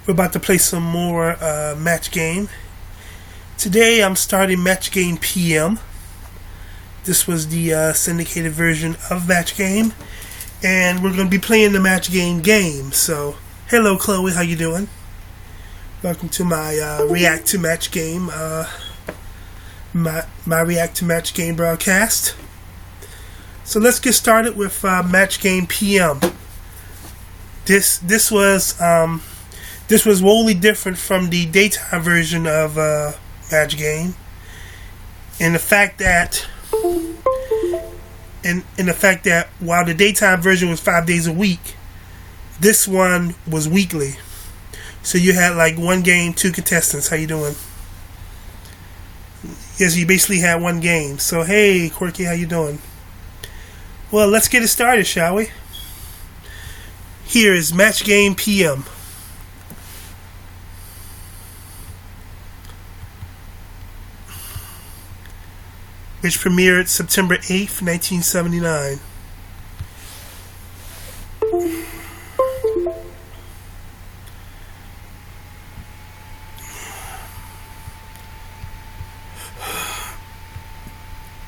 We're about to play some more match game. Today I'm starting match game PM. This was the syndicated version of match game, and we're going to be playing the match game. So, hello Chloe, how you doing? Welcome to my React to Match Game, my React to Match Game broadcast. So let's get started with match game PM. This was wholly different from the daytime version of match game, in the fact that while the daytime version was 5 days a week, this one was weekly. So you had like one game, two contestants. How you doing? Yes, you basically had one game. So hey, Quirky, how you doing? Well, let's get it started, shall we? Here is match game PM. Which premiered September 8th, 1979.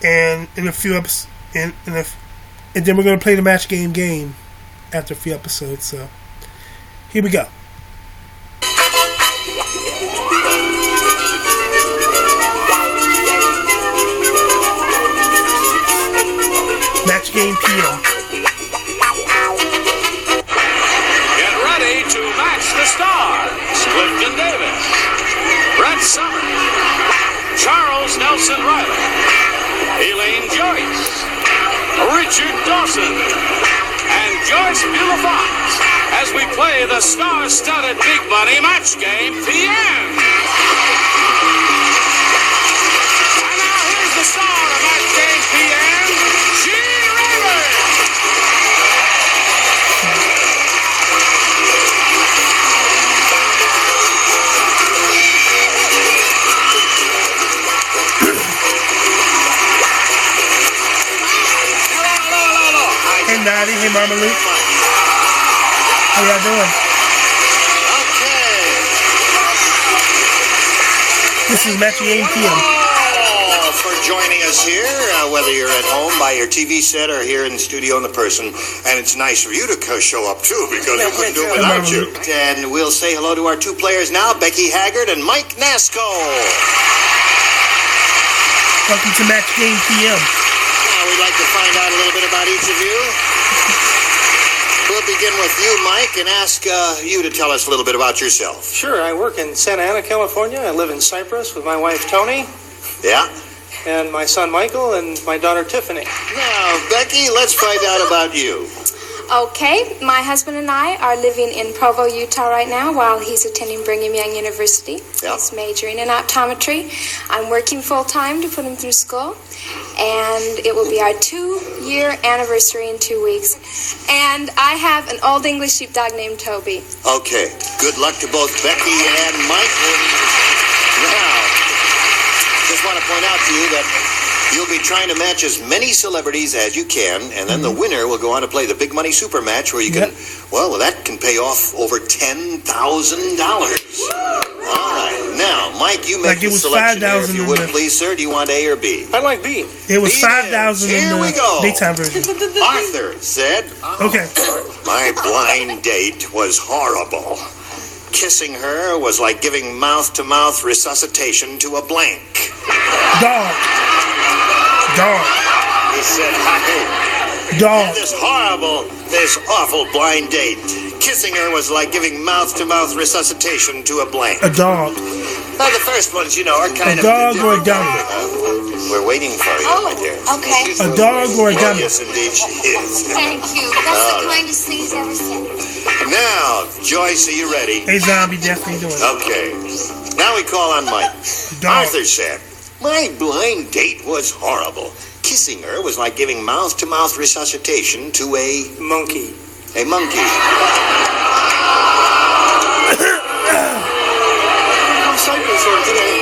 And in a few episodes, and then we're going to play the match game after a few episodes. So here we go. Match game PM. Get ready to match the stars. Clifton Davis, Brett Summers, Charles Nelson Riley, Elaine Joyce, Richard Dawson, and Joyce Beulah-Fox as we play the star-studded Big Money Match Game PM. And now here's the star of Match Game PM, Gene Rayburn. Hey Noddy, hey Mama Luke. How y'all doing? Okay. This is Match Game PM. For joining us here, whether you're at home by your TV set or here in the studio in person. And it's nice of you to show up too, because we couldn't do it without you. And we'll say hello to our two players now, Becky Haggard and Mike Nasco. Welcome to Match Game PM. We'd like to find out a little bit about each of you. We'll begin with you, Mike, and ask you to tell us a little bit about yourself. Sure, I work in Santa Ana, California. I live in Cyprus with my wife, Tony. Yeah? And my son, Michael, and my daughter, Tiffany. Now, Becky, let's find out about you. Okay, my husband and I are living in Provo, Utah right now while he's attending Brigham Young University. Yeah. He's majoring in optometry. I'm working full-time to put him through school. And it will be our 2-year anniversary in 2 weeks. And I have an old English sheepdog named Toby. Okay, good luck to both Becky and Mike. Now, just want to point out to you that you'll be trying to match as many celebrities as you can, and then the winner will go on to play the Big Money Super Match, where you can, well, that can pay off over $10,000. All right, now, Mike, you make the selection here, if you would, please, sir. Do you want A or B? I like B. It was 5,000 in Here we go. the daytime version. Arthur said, Okay. my blind date was horrible. Kissing her was like giving mouth-to-mouth resuscitation to a blank. Dog. He said, I Dog. had this awful blind date. Kissing her was like giving mouth-to-mouth resuscitation to a blank. A dog. Now, the first ones, are kind A of... dog or a dummy? We're waiting for you, my dear. Okay. A dog or a dummy? Yes, indeed, she is. Thank you. That's the kindest thing he's ever said. Now, Joyce, are you ready? Hey Zombie, definitely doing it. Okay. Now we call on Mike. Dog. Arthur said, my blind date was horrible. Kissing her was like giving mouth-to-mouth resuscitation to a... Monkey. A monkey. Cyprus here today.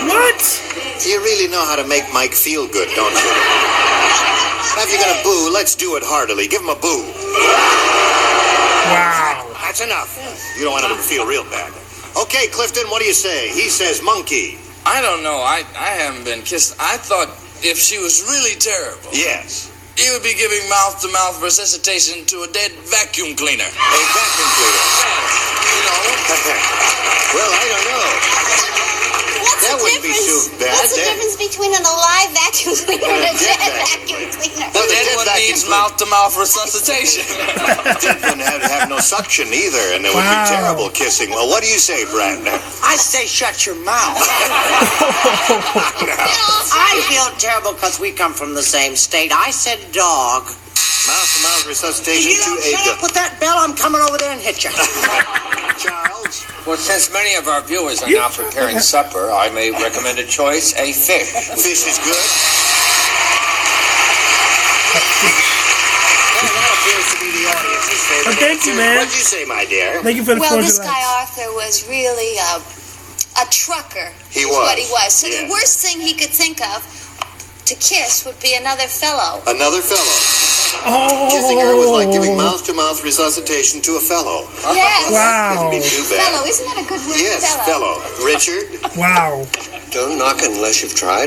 What? You really know how to make Mike feel good, don't you? If you're gonna boo, let's do it heartily. Give him a boo. Wow. That's enough. You don't want him to feel real bad. Okay, Clifton, what do you say? He says monkey. I don't know. I haven't been kissed. I thought if she was really terrible, Yes. he would be giving mouth-to-mouth resuscitation to a dead vacuum cleaner. A vacuum cleaner. You know? Well, I don't know. That wouldn't be so bad. What's the difference between an alive vacuum cleaner and a dead vacuum cleaner? Well, the Dead dead one vacuum needs cleaner mouth-to-mouth resuscitation. didn't have no suction either, and it would be terrible kissing. Well, what do you say, Brad? I say shut your mouth. I feel terrible because we come from the same state. I said dog. Mouth-to-mouth resuscitation You to don't a shut up with that bell, I'm coming over there and hit you. Charles. Well, since many of our viewers are now preparing supper, I may recommend a choice, a fish. Fish is good. Well, that appears to be the audience's favorite. Well, thank you, man. What'd you say, my dear? Thank you for the Well, 400 this guy likes. Arthur was really a trucker. He is was, what he was. So yeah. the worst thing he could think of to kiss would be another fellow. Another fellow. Oh. Kissing her was like giving mouth-to-mouth resuscitation to a fellow. Yes. Wow. Wouldn't be too bad. Fellow, isn't that a good word? Yes, fellow. Richard. Wow. Don't knock it unless you've tried.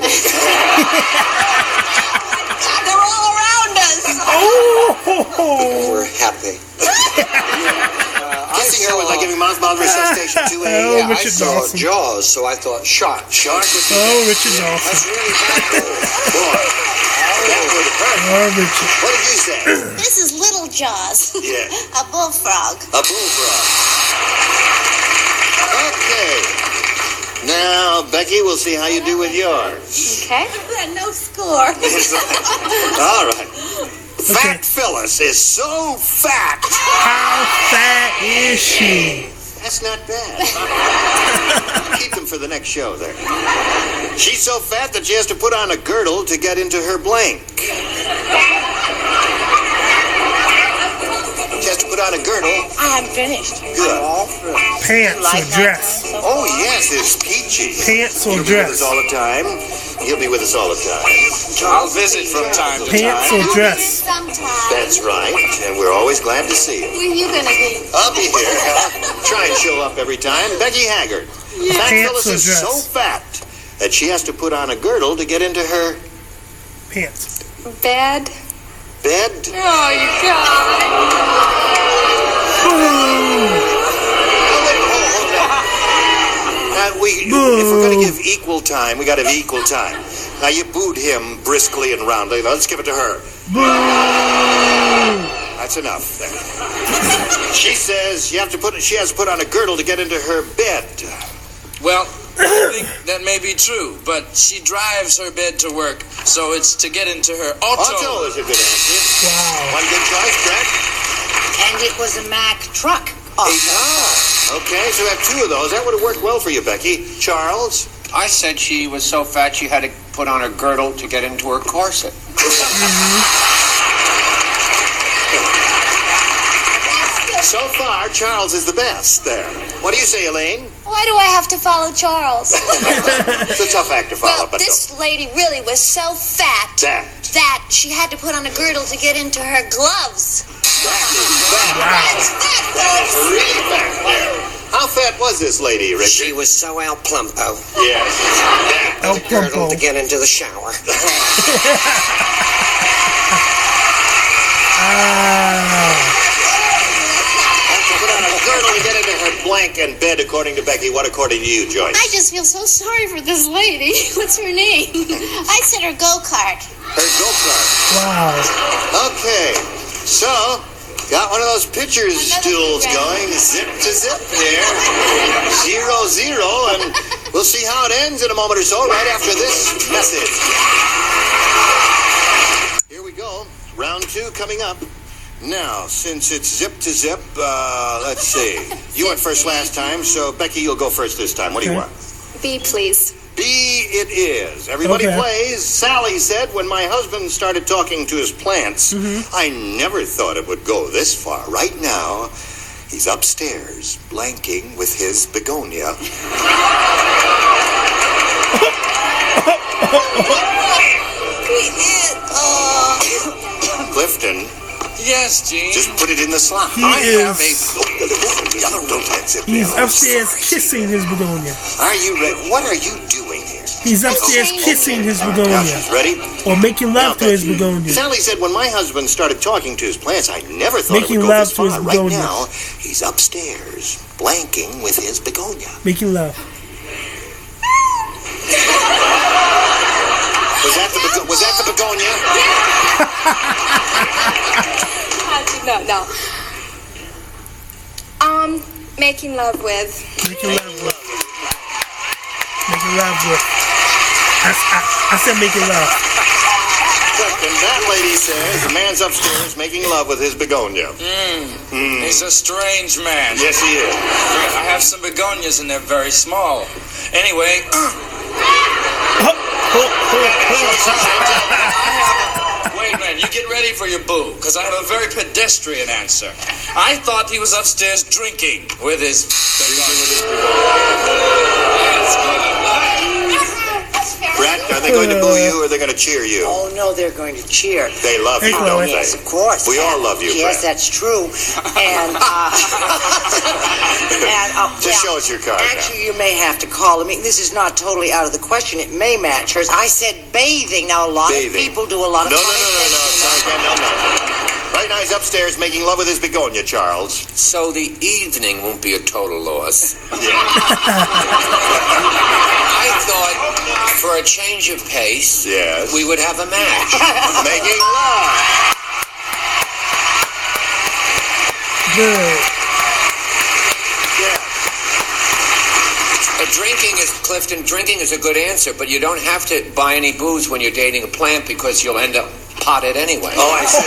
They're all around us. Oh. We're happy. Kissing her was like giving mouth-to-mouth resuscitation to a... Oh, I Richard saw Dawson. Jaws, so I thought shark. Shark would be... Oh, Richard Dawson. That's really bad. Boy. That would hurt. Oh, Richard. What did you say? This is Little Jaws. Yeah. A bullfrog. A bullfrog. Okay. Now, Becky, we'll see how you do with yours. Okay. No score. All right. Fat Phyllis is so fat. How fat is she? That's not bad. Keep them for the next show there. She's so fat that she has to put on a girdle to get into her blank. She has to put on a girdle. I haven't finished. Good. Pants or dress? Oh, yes, it's peachy. Pants or He'll be with us dress? all the time. He'll be with us all the time. I'll visit from time to Pants time. or dress? Sometime. That's right, and we're always glad to see you. Where you gonna be? I'll be here. I'll try and show up every time. Becky Haggard. Fat Pants Phyllis or is dress? so fat that she has to put on a girdle to get into her Pants. Bed. bed. Oh, you God. If we're going to give equal time, we got to have equal time. Now you booed him briskly and roundly. Now, let's give it to her. That's enough. Then. She says she has to put on a girdle to get into her bed. Well, I think that may be true, but she drives her bed to work, so it's to get into her auto. Auto is a good answer. Wow. One good choice, Brett. And it was a Mack truck. Okay, so we have two of those. That would have worked well for you, Becky. Charles? I said she was so fat she had to put on a girdle to get into her corset. So far, Charles is the best there. What do you say, Elaine? Why do I have to follow Charles? It's a tough act to follow, Well, but this lady really was so fat that she had to put on a girdle to get into her gloves. That's really fat there. How fat was this lady, Richard? She was so El Plumpo. Yes. El Girdle to Plumpo. get into the shower. Put on a girdle to get into her blank and bed, according to Becky. What according to you, Joyce? I just feel so sorry for this lady. What's her name? I said her go-kart. Her go-kart. Wow. Okay, so got one of those pitcher's stools round. going, zip to zip here, 0-0, and we'll see how it ends in a moment or so, right after this message. Here we go, round two coming up. Now, since it's zip to zip, let's see. You went first last time, so Becky, you'll go first this time. What do you want? B, please. B it is. Everybody Okay. plays. Sally said, when my husband started talking to his plants, I never thought it would go this far. Right now, he's upstairs, blanking with his begonia. Clifton, Yes, Gene. Just put it in the slot. He's upstairs kissing his begonia. Are you ready? What are you doing here? He's upstairs kissing his Now begonia. she's ready. Or making love to his begonia. Sally said when my husband started talking to his plants, I never thought Making it would go love this to his far. Right begonia. now, he's upstairs, blanking with his begonia. Making love. Was that the begonia? No. Making love with. Making love with. Making love with. I said making love. And that lady says the man's upstairs making love with his begonia. He's a strange man. Yes, he is. I have some begonias and they're very small. Anyway, wait a minute, you get ready for your boo, because I have a very pedestrian answer. I thought he was upstairs drinking with his Brett, are they going to boo you or are they going to cheer you? Oh, no, they're going to cheer. They love you, Hey, don't Chloe. they? Yes, of course. We all love you, Yes, Brett. that's true. And, Just show us your card now. Actually, you may have to call him. This is not totally out of the question. It may match hers. I said bathing. Now, a lot of Bathing. people do a lot of No. funny things. Sorry, no. Right now he's upstairs making love with his begonia, Charles. So the evening won't be a total loss. I thought for a change of pace, Yes. we would have a match. Making love. Good. Drinking is a good answer, but you don't have to buy any booze when you're dating a plant because you'll end up potted anyway. Oh, I see.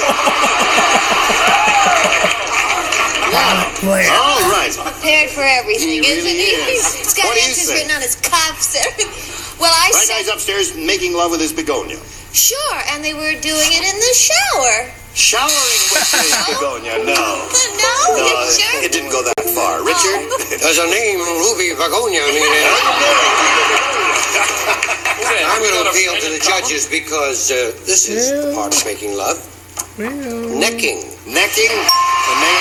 Plant. All right. Prepared for everything, He isn't really he? is. He's got What do you answers think? written on his cuffs. Well, I Right now said he's upstairs making love with his begonia. sure, and they were doing it in the shower. Showering with his begonia. No. No, you sure? It didn't go that far. Richard? There's a name, Ruby Begonia. I'm going to appeal to the judges because this is the part of making love. Necking. Necking. Okay.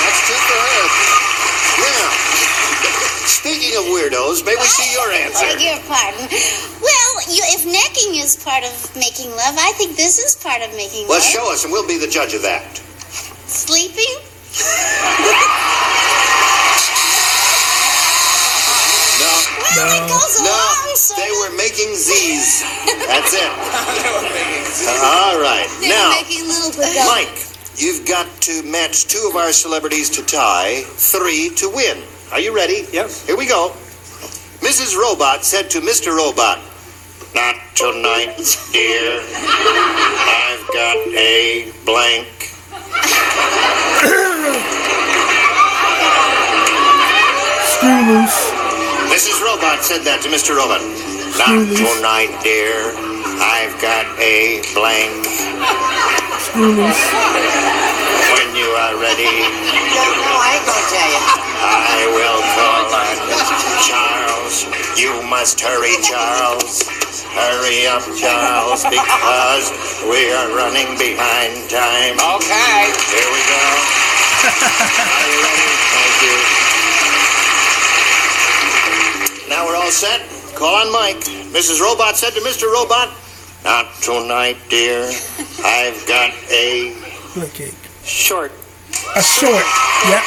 That's two for her. Now, speaking of weirdos, may we see your answer? Beg your pardon. Well, if necking is part of making love, I think this is part of making Well, love. show us and we'll be the judge of that. Sleeping? Well, it goes along, so they were making Z's. That's it. All right. they Now, were making little begonia. Mike, you've got to match two of our celebrities to tie, 3 to win. Are you ready? Yes. Here we go. Mrs. Robot said to Mr. Robot, "Not tonight, dear. I've got a blank." Screw loose. Mrs. Robot said that to Mr. Robot. "Not tonight, dear. I've got a blank." Screw loose. When you are ready, No, I ain't going to tell you. I will call on Charles. You must hurry, Charles. Hurry up, Charles, because we are running behind time. Okay. Here we go. Are you ready? Thank you. Now we're all set. Call on Mike. Mrs. Robot said to Mr. Robot, "Not tonight, dear. I've got a Good cake. Short. A short. Yep.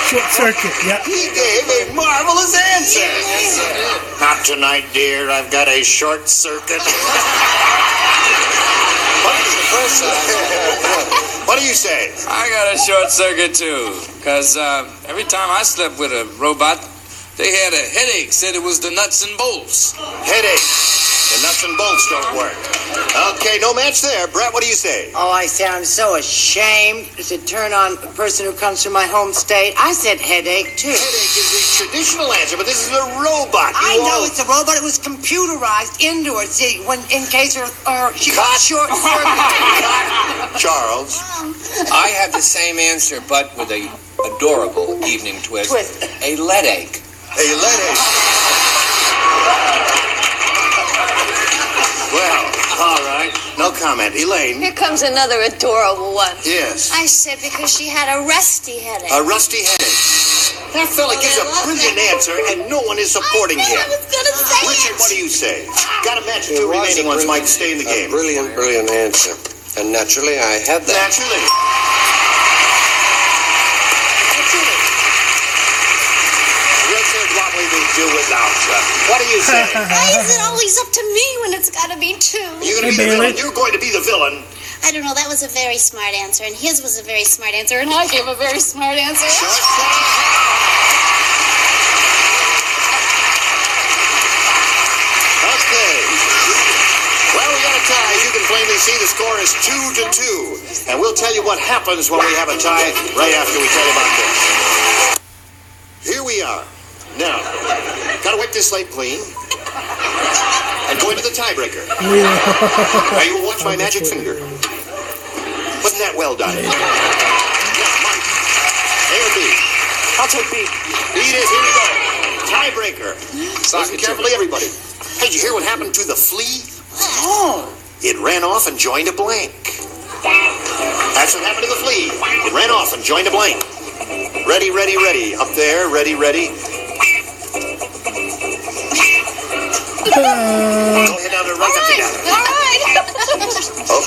Short circuit. Yep. He gave a marvelous answer. Not tonight, dear. I've got a short circuit. What do you say? I got a short circuit too, because every time I slept with a robot, they had a headache, said it was the nuts and bolts. Headache. The nuts and bolts don't work. Okay, no match there. Brett, what do you say? Oh, I say I'm so ashamed to turn on a person who comes from my home state. I said headache, too. Headache is the traditional answer, but this is a robot. I know it's a robot. It was computerized indoors. See, when in case she got short circuit. Charles. I have the same answer, but with a adorable evening twist. A leadache. A lady. Well, all right. No comment. Elaine. Here comes another adorable one. Yes. I said because she had a rusty headache. A rusty headache. That fella gives a brilliant answer, and no one is supporting him. I was gonna say Richard, what do you say? Got a match, two remaining ones, Mike, to stay in the game. Brilliant answer. And naturally, I had that. Naturally. Richard, what will we do without you? What do you say? Why is it always up to me when it's gotta be two? You're going to be the villain. You're going to be the villain. I don't know, that was a very smart answer, and his was a very smart answer, and I gave a very smart answer. Okay. Well, we got a tie. As you can plainly see, the score is 2-2. And we'll tell you what happens when we have a tie right after we tell you about this. Here we are. Now, gotta wipe this slate clean. And go into the tiebreaker. Now you will watch my magic finger. Wasn't that well done? Now, Mike, A or B? I'll take B. B it is. Here we go. Tiebreaker. Listen carefully, everybody. Hey, did you hear what happened to the flea? Oh. It ran off and joined a blank. That's what happened to the flea. It ran off and joined a blank. Ready, ready, ready. Up there, ready, ready. Go ahead down to right up together. All right.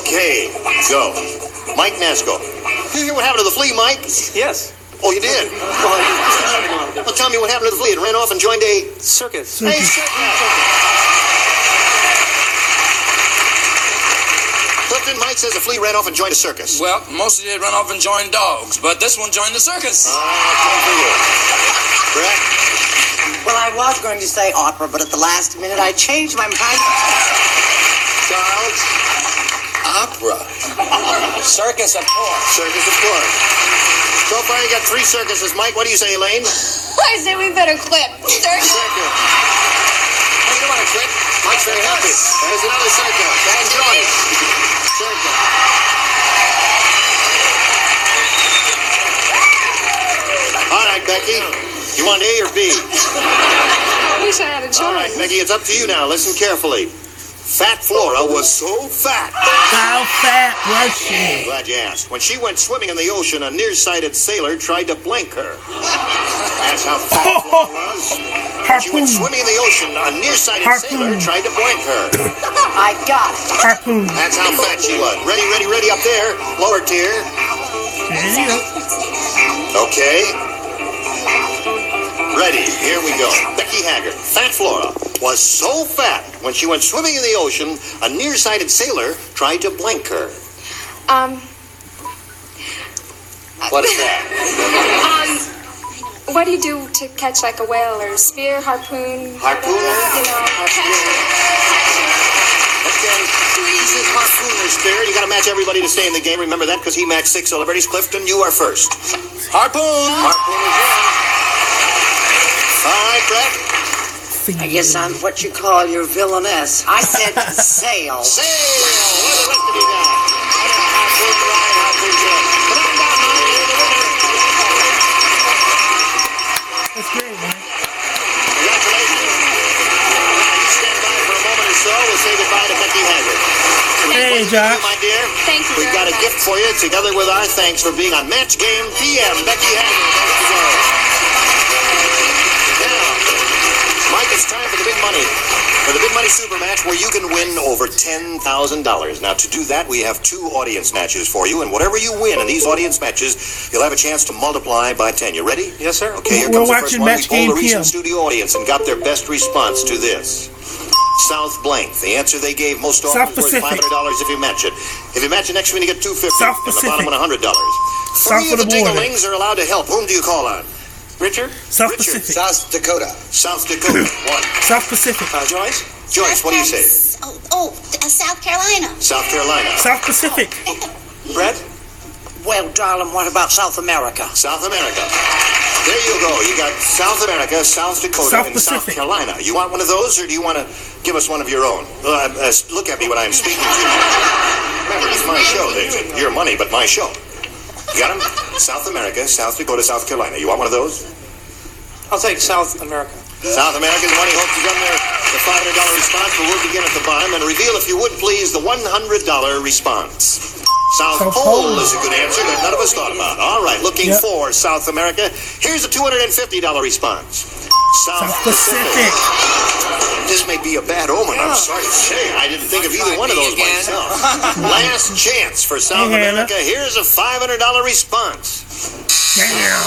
Okay, go. Mike Nasco. You hear what happened to the flea, Mike? Yes. Oh, you did? Well, tell me what happened to the flea. It ran off and joined a... Circus. Hey, circus. Clifton, Mike says the flea ran off and joined a circus. Well, most of it run off and joined dogs, but this one joined the circus. Time for you. Correct? Well, I was going to say opera, but at the last minute I changed my mind. Charles? Opera. Circus, of course. Circus, of course. So far, you got 3 circuses. Mike, what do you say, Elaine? I said we better quit. Circus. Hey, you don't want to quit. Mike's very happy. There's another circus. Enjoy it. Circus. All right, Becky. You want A or B? I wish I had a choice. All right, Becky, it's up to you now. Listen carefully. Fat Flora was so fat. How fat was she? Glad you asked. When she went swimming in the ocean, a nearsighted sailor tried to blank her. That's how fat Flora was. When she went swimming in the ocean, a nearsighted sailor tried to blank her. I got it. Harpoon. That's how fat she was. Ready, ready, ready up there. Lower tier. There you go. Okay. Ready. Here we go. Becky Haggard. Fat Flora was so fat when she went swimming in the ocean, a nearsighted sailor tried to blank her. What is that? What do you do to catch like a whale or spear, harpoon? Harpooner? You know, Okay. This is Harpooner Spear. You got to match everybody to stay in the game. Remember that because he matched 6 celebrities. Clifton, you are first. Harpoon! Harpoon is one. All right, Brett. I guess I'm what you call your villainess. I said sail. Sail! What the rest of you got? Harpoon right, harpoon right. Come on down, Mike. You're the winner. That's great, man. Congratulations. Now, you stand by for a moment or so. We'll say goodbye to Becky Haggard. Hey, Josh. My dear. Thank you We've very got a much. gift for you together with our thanks for being on Match Game PM. Becky Haggard. Thanks to go. Now, Mike, it's time for the big money. For the big money super match where you can win over $10,000. Now, to do that, we have 2 audience matches for you. And whatever you win in these audience matches, you'll have a chance to multiply by 10. You ready? Yes, sir. Okay, here We're comes the first watching one. Match We polled a Game recent PM. studio audience and got their best response to this. South blank. The answer they gave most often South is worth Pacific. $500 if you match it. If you match the next one, you get $250. South And the bottom Pacific. one, $100. South 3 of of the the border. dinglings are allowed to help. Whom do you call on? Richard? South Richard. Pacific. South Dakota. South Dakota. 1. South Pacific. Joyce? Joyce, what do you say? South Carolina. South Carolina. South Pacific. Brett? Well, darling, what about South America? South America. There you go. You got South America, South Dakota, South and South Pacific. Carolina. You want one of those, or do you want to give us one of your own? Look at me when I'm speaking to you. Remember, it's my show. It's your money, but my show. You got them? South America, South Dakota, South Carolina. You want one of those? I'll take South America. South America's money hopes to gun the $500 response, but we'll begin at the bottom and reveal, if you would please, the $100 response. South Pole is a good answer that none of us thought about. All right, looking for South America. Here's a $250 response. South Pacific. This may be a bad omen, I'm sorry to say. I didn't think of either one of those myself. Last chance for South America. Here's a $500 response. Damn.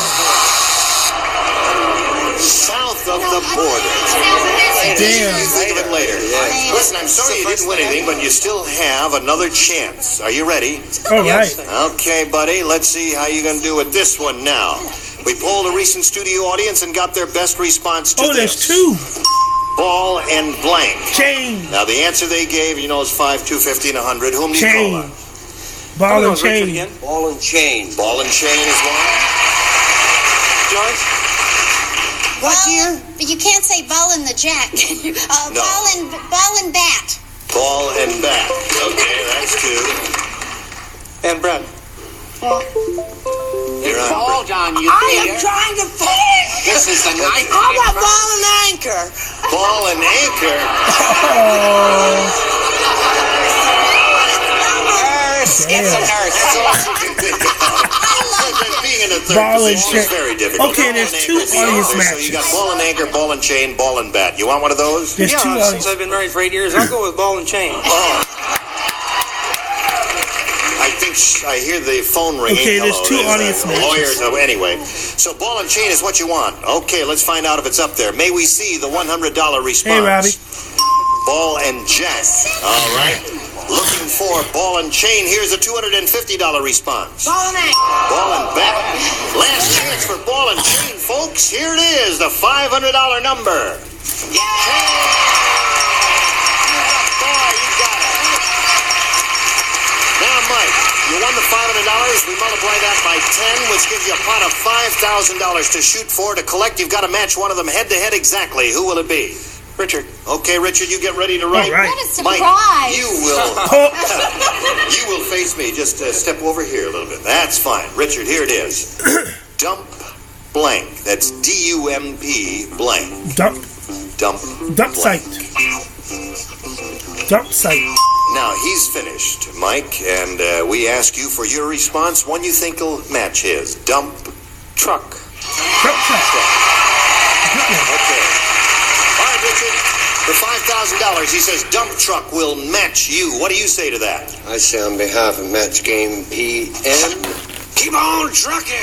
South of the border. Damn. Think of it later. Listen, I'm sorry you didn't win anything, but you still have another chance. Are you ready? All right. Okay, buddy. Let's see how you're going to do with this one now. We polled a recent studio audience and got their best response to there's this. two. Ball and blank. Chain. Now, the answer they gave, you know, is 5, 250, and 100. Whom do you call on? Ball and chain. Ball and chain. Ball and chain is one. Joyce? What dear? But you can't say ball and the jack. No. Ball and bat. Ball and bat. Okay, that's two. And Brett. You're on. Hold on, you I am trying to finish. This is the night. How about ball and anchor? Ball and anchor. Nurse. It's a nurse. That's all you can think of. Being in a third Ball and position is chain. very difficult. Okay, there's two audience So matches. you got ball and anchor, ball and chain, ball and bat. You want one of those? There's two Yeah, audience. since I've been married for 8 years, I'll go with ball and chain. Oh. I think I hear the phone ringing. Okay, there's Hello, two audience matches. lawyers. Anyway, so ball and chain is what you want. Okay, let's find out if it's up there. May we see the $100 response? Hey, Robbie. Ball and jack. All right. Looking for ball and chain. Here's a $250 response. Ball and anchor. Ball and bat. Last chance for ball and chain, folks. Here it is, the $500 number. Yeah. Boy, you got it. Now, Mike, you won the $500. We multiply that by 10, which gives you a pot of $5,000 to shoot for. To collect, you've got to match one of them head-to-head exactly. Who will it be? Richard. Okay, Richard, you get ready to write. All right. What a surprise. Mike, you will face me. Just step over here a little bit. That's fine. Richard, here it is. Dump blank. That's D-U-M-P blank. Dump Dump site. Dump site. Now, he's finished, Mike, and we ask you for your response. One you think will match his. Dump truck. Dump site. Okay. All right, Richard. For $5,000, he says dump truck will match you. What do you say to that? I say on behalf of Match Game PM, Keep on trucking.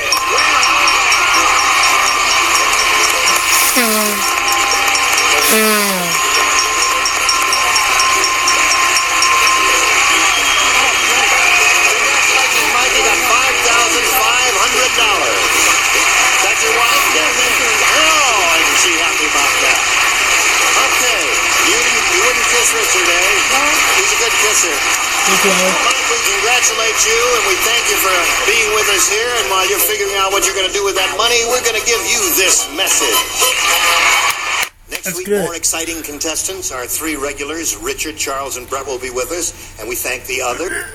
Congratulations, Mike. You got $5,500. Is that your wife? Oh, isn't she happy about that? Okay. You wouldn't kiss Richard, eh? No. He's a good kisser. Mike, we congratulate you, and we thank you for being with us here. And while you're figuring out what you're going to do with that money, we're going to give you this message. Next That's week, good. more exciting contestants. Our three regulars, Richard, Charles, and Brett, will be with us, and we thank the other.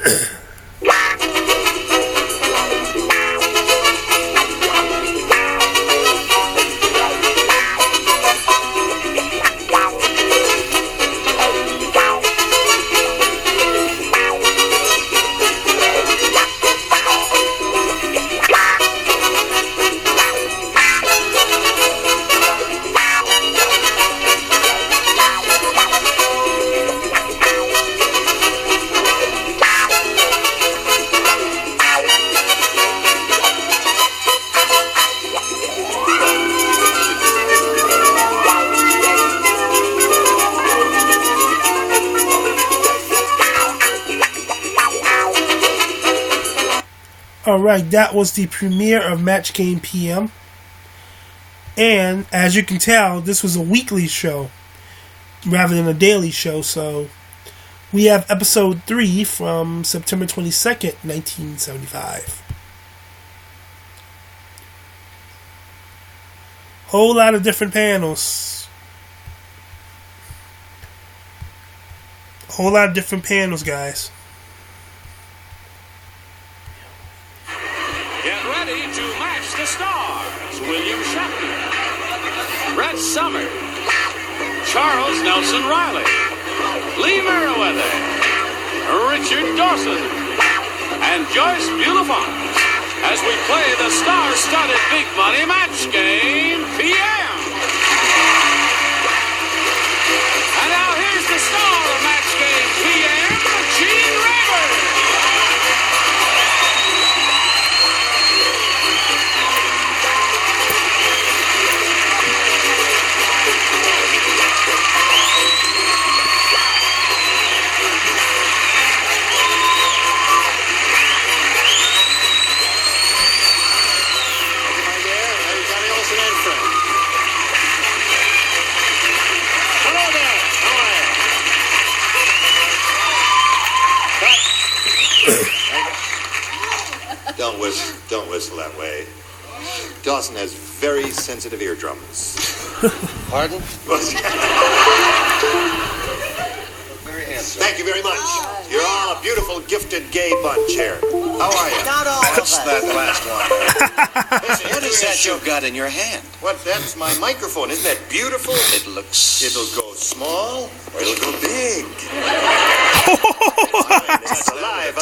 Alright, that was the premiere of Match Game PM. And, as you can tell, this was a weekly show rather than a daily show, so we have episode 3 from September 22nd, 1975. Whole lot of different panels. Whole lot of different panels, guys. Get ready to match the stars. William Shatner, Brett Summer, Charles Nelson Riley, Lee Merriweather, Richard Dawson, and Joyce Bulifant as we play the star-studded Big Money Match Game PM. And now here's the star of Match Game PM, Gene Rayburn. Don't whistle that way. Dawson has very sensitive eardrums. Pardon? Very handsome. Thank you very much. You're all a beautiful, gifted, gay bunch here. How are you? Not all of us. That last one. Listen, What is that you've got in your hand? What? That's my microphone. Isn't that beautiful? It looks... It'll go small or it'll go big. It's alive.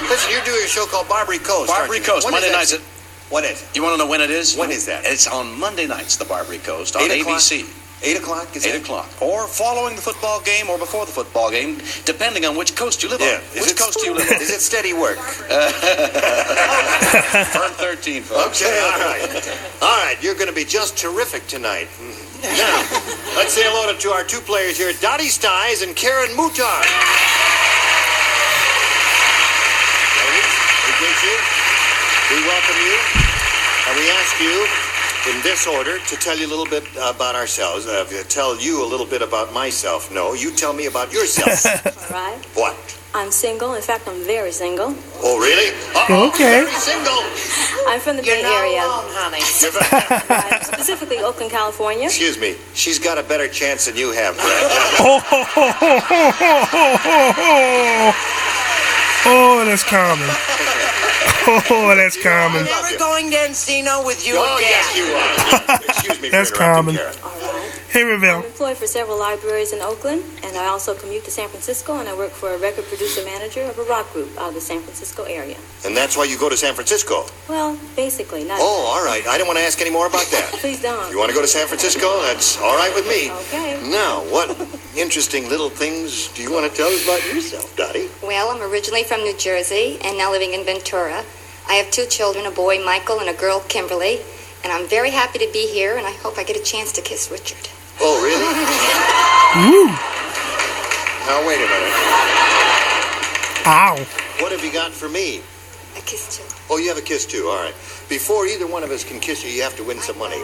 Listen, you're doing a show called Barbary Coast. Barbary Coast, Monday nights. When is it? You want to know when it is? When is that? It's on Monday nights, the Barbary Coast, on 8 o'clock? ABC. 8 o'clock? 8 o'clock. Or following the football game or before the football game, depending on which coast you live on. Which coast do you live on? Is it steady work? Turn 13, folks. Okay, all right. All right, you're going to be just terrific tonight. Now, let's say hello to our two players here, Dottie Stiles and Karen Moutar. Ladies, we greet you. We welcome you. And we ask you, in this order, to tell you a little bit about ourselves. Tell you a little bit about myself. No, you tell me about yourself. All right. What? I'm single. In fact, I'm very single. Oh, really? Uh-oh, Okay. Very single. I'm from the Bay You're not Area. alone, honey. Right, specifically Oakland, California. Excuse me. She's got a better chance than you have, Brett. Oh, that's common. Oh, that's common. I'm never going to Encino with you Oh, again. yes, you are. Excuse me for That's interrupting, common. Karen. All right. Hey, I'm Ravel. employed for several libraries in Oakland, and I also commute to San Francisco, and I work for a record producer manager of a rock group out of the San Francisco area. And that's why you go to San Francisco. Well, basically, not. Oh, all right. I don't want to ask any more about that. Please don't. You want to go to San Francisco? That's all right with me. Okay. Now, what interesting little things do you want to tell us about yourself, Dottie? Well, I'm originally from New Jersey and now living in Ventura. I have two children, a boy, Michael, and a girl, Kimberly. And I'm very happy to be here, and I hope I get a chance to kiss Richard. Oh, really? Ooh. Now, wait a minute. Ow. What have you got for me? A kiss, too. Oh, you have a kiss, too. All right. Before either one of us can kiss you, you have to win some money.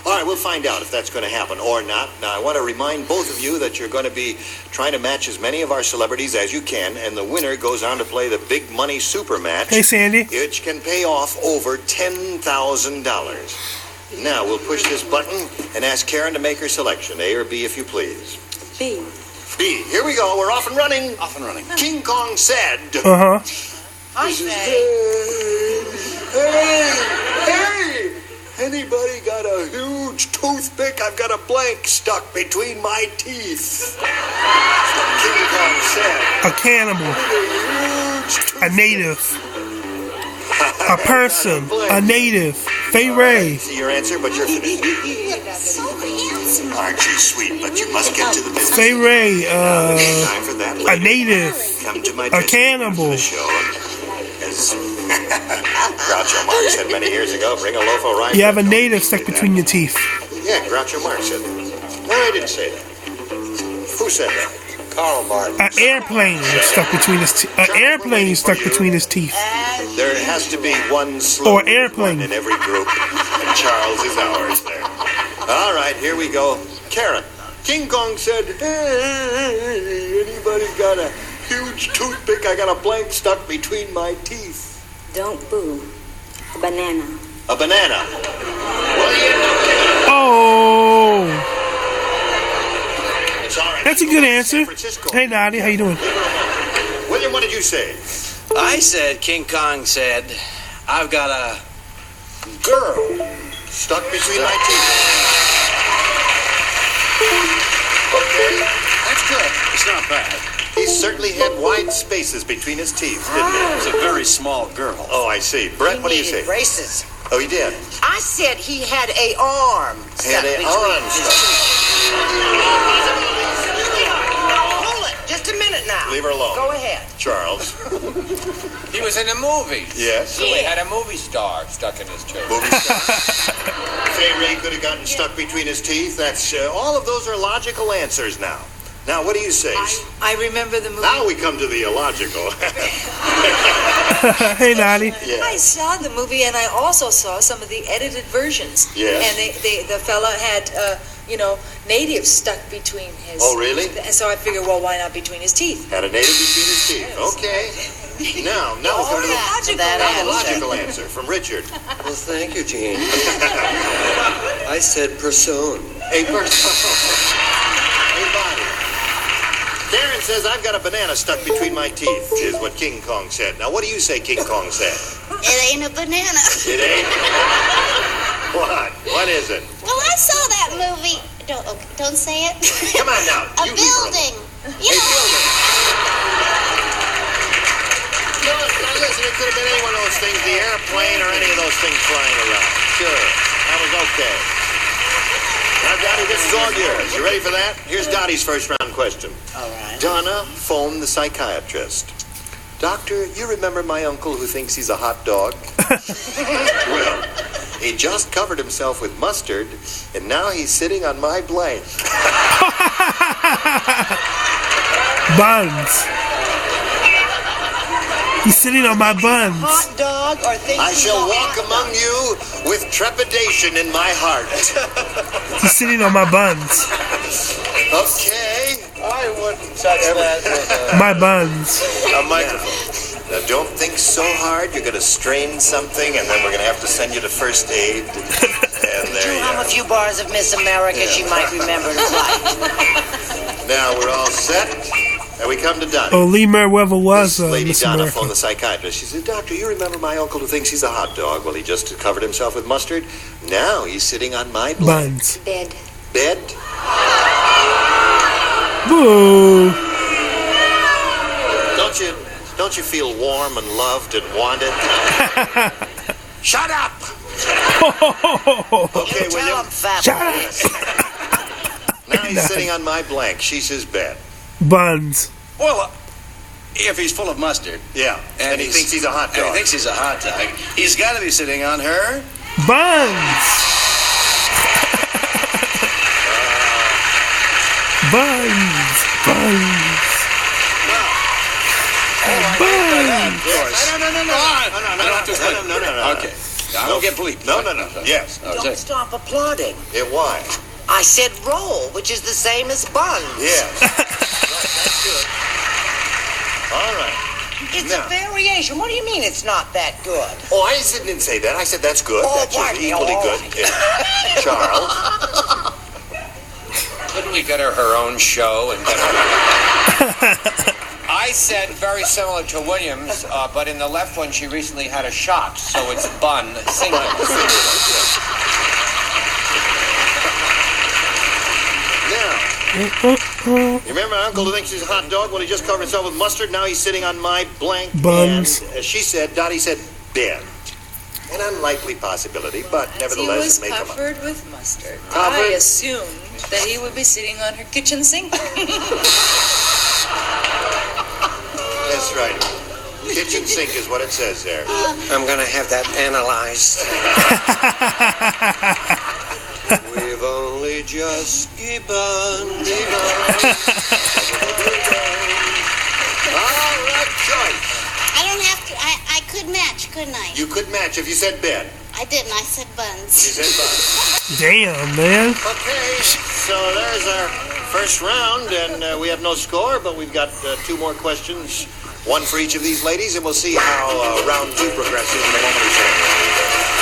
All right, we'll find out if that's going to happen or not. Now, I want to remind both of you that you're going to be trying to match as many of our celebrities as you can, and the winner goes on to play the Big Money Super Match, Hey, Sandy. which can pay off over $10,000. Now, we'll push this button and ask Karen to make her selection, A or B, if you please. B. B. Here we go. We're off and running. Off and running. King Kong said... Uh-huh. I say. Hey! Anybody got a huge toothpick? I've got a blank stuck between my teeth. That's what King Kong said. A cannibal. A native. A person. A native. Fay Ray. See your answer, but you're finished. So handsome. Aren't you sweet? But you must get to the business. Fay Ray. Time for that A later. native. Come to my A dressing room cannibal. for the show. As Groucho Marx said many years ago, bring a loaf of rice. You have a native stuck between your teeth. Yeah, Groucho Marx said that. No, I didn't say that. Who said that? Karl Marx. An airplane stuck between his teeth. An airplane stuck between his teeth. There has to be one slow Or airplane. one in every group, and Charles is ours there. All right, here we go. Karen, King Kong said, hey, anybody got a huge toothpick? I got a blank stuck between my teeth. Don't boo. A banana. A banana. William, Oh. it's all right. That's a good answer. San Francisco. Hey, Nadia. How you doing? William, what did you say? I said, King Kong said, I've got a girl. Stuck between my teeth. Okay. That's good. It's not bad. He certainly had wide spaces between his teeth, didn't he? He's a very small girl. Oh, I see. Brett, what do you say? Braces. Oh, he did. I said he had a arm. Had an arm stuck. Hold it. Just a minute now. Leave her alone. Go ahead. Charles. He was in a movie. Yes. So he had a movie star stuck in his tooth. Movie star. Fay Ray could have gotten stuck between his teeth. That's all of those are logical answers now. Now, what do you say? I remember the movie. Now we come to the illogical. Hey, Nani. Yeah. I saw the movie, and I also saw some of the edited versions. Yes. And the fella had, natives stuck between his. Oh, really? And so I figured, well, why not between his teeth? Had a native between his teeth. Okay. Now we come to the logical answer from Richard. Well, thank you, Gene. I said person. A person. A body. Darren says, I've got a banana stuck between my teeth, is what King Kong said. Now, what do you say King Kong said? It ain't a banana. It ain't? What? What is it? Well, I saw that movie. Don't say it. Come on now. A building. You know. building. Now, listen, it could have been any one of those things, the airplane or any of those things flying around. Sure. That was okay. Now, Dottie, this is all yours. You ready for that? Here's Dottie's first round question. All right. Donna phoned the psychiatrist. Doctor, you remember my uncle who thinks he's a hot dog? Well, he just covered himself with mustard, and now he's sitting on my blank. Buns. He's sitting on my buns. Hot dog or things. I shall walk among you with trepidation in my heart. He's sitting on my buns. Okay. I wouldn't touch that with My buns. A microphone. Now, don't think so hard. You're going to strain something, and then we're going to have to send you to first aid. And there you Hum are. a few bars of Miss America. She might remember to play. Now we're all set. And we come to Donna. Oh, Lee Merriweather was This lady Miss Donna America. phoned the psychiatrist. She said, Doctor, you remember my uncle who thinks he's a hot dog? Well, he just covered himself with mustard. Now he's sitting on my Buns. Bed. bed. Boo. Don't you feel warm and loved and wanted? Shut up! Okay, William. Shut up. Now he's sitting on my blank. She's his bed. Buns. Well, if he's full of mustard. Yeah. And he thinks he's a hot And he dog. thinks he's a hot dog. He's got to be sitting on her. Buns. Buns. Buns. Buns. No. Okay. I don't get bleeped. No. Yes. Don't stop applauding. Yeah, why? I said roll, which is the same as buns. Yes. That's good. All right. It's Now. a variation. What do you mean it's not that good? Oh, I didn't say that. I said that's good. Oh, That's just pardon me. equally All good. right. Yeah. Charles. Couldn't we get her own show and get her? I said very similar to Williams, but in the left one she recently had a shot, so it's bun single. Now, you remember my uncle who thinks he's a hot dog? Well, he just covered himself with mustard. Now he's sitting on my blank. Buns. And, as she said, Dottie said, bed. An unlikely possibility, but nevertheless, it may come up. Covered with mustard. Covered? I assumed that he would be sitting on her kitchen sink. That's right. Kitchen sink is what it says there. I'm going to have that analyzed. We've only just begun. All right, Joyce. I don't have to. I could match, couldn't I? You could match if you said bed. I didn't. I said buns. You said buns. Damn, man. Okay, so there's our first round, and we have no score, but we've got two more questions, one for each of these ladies, and we'll see how round two progresses in a moment or so.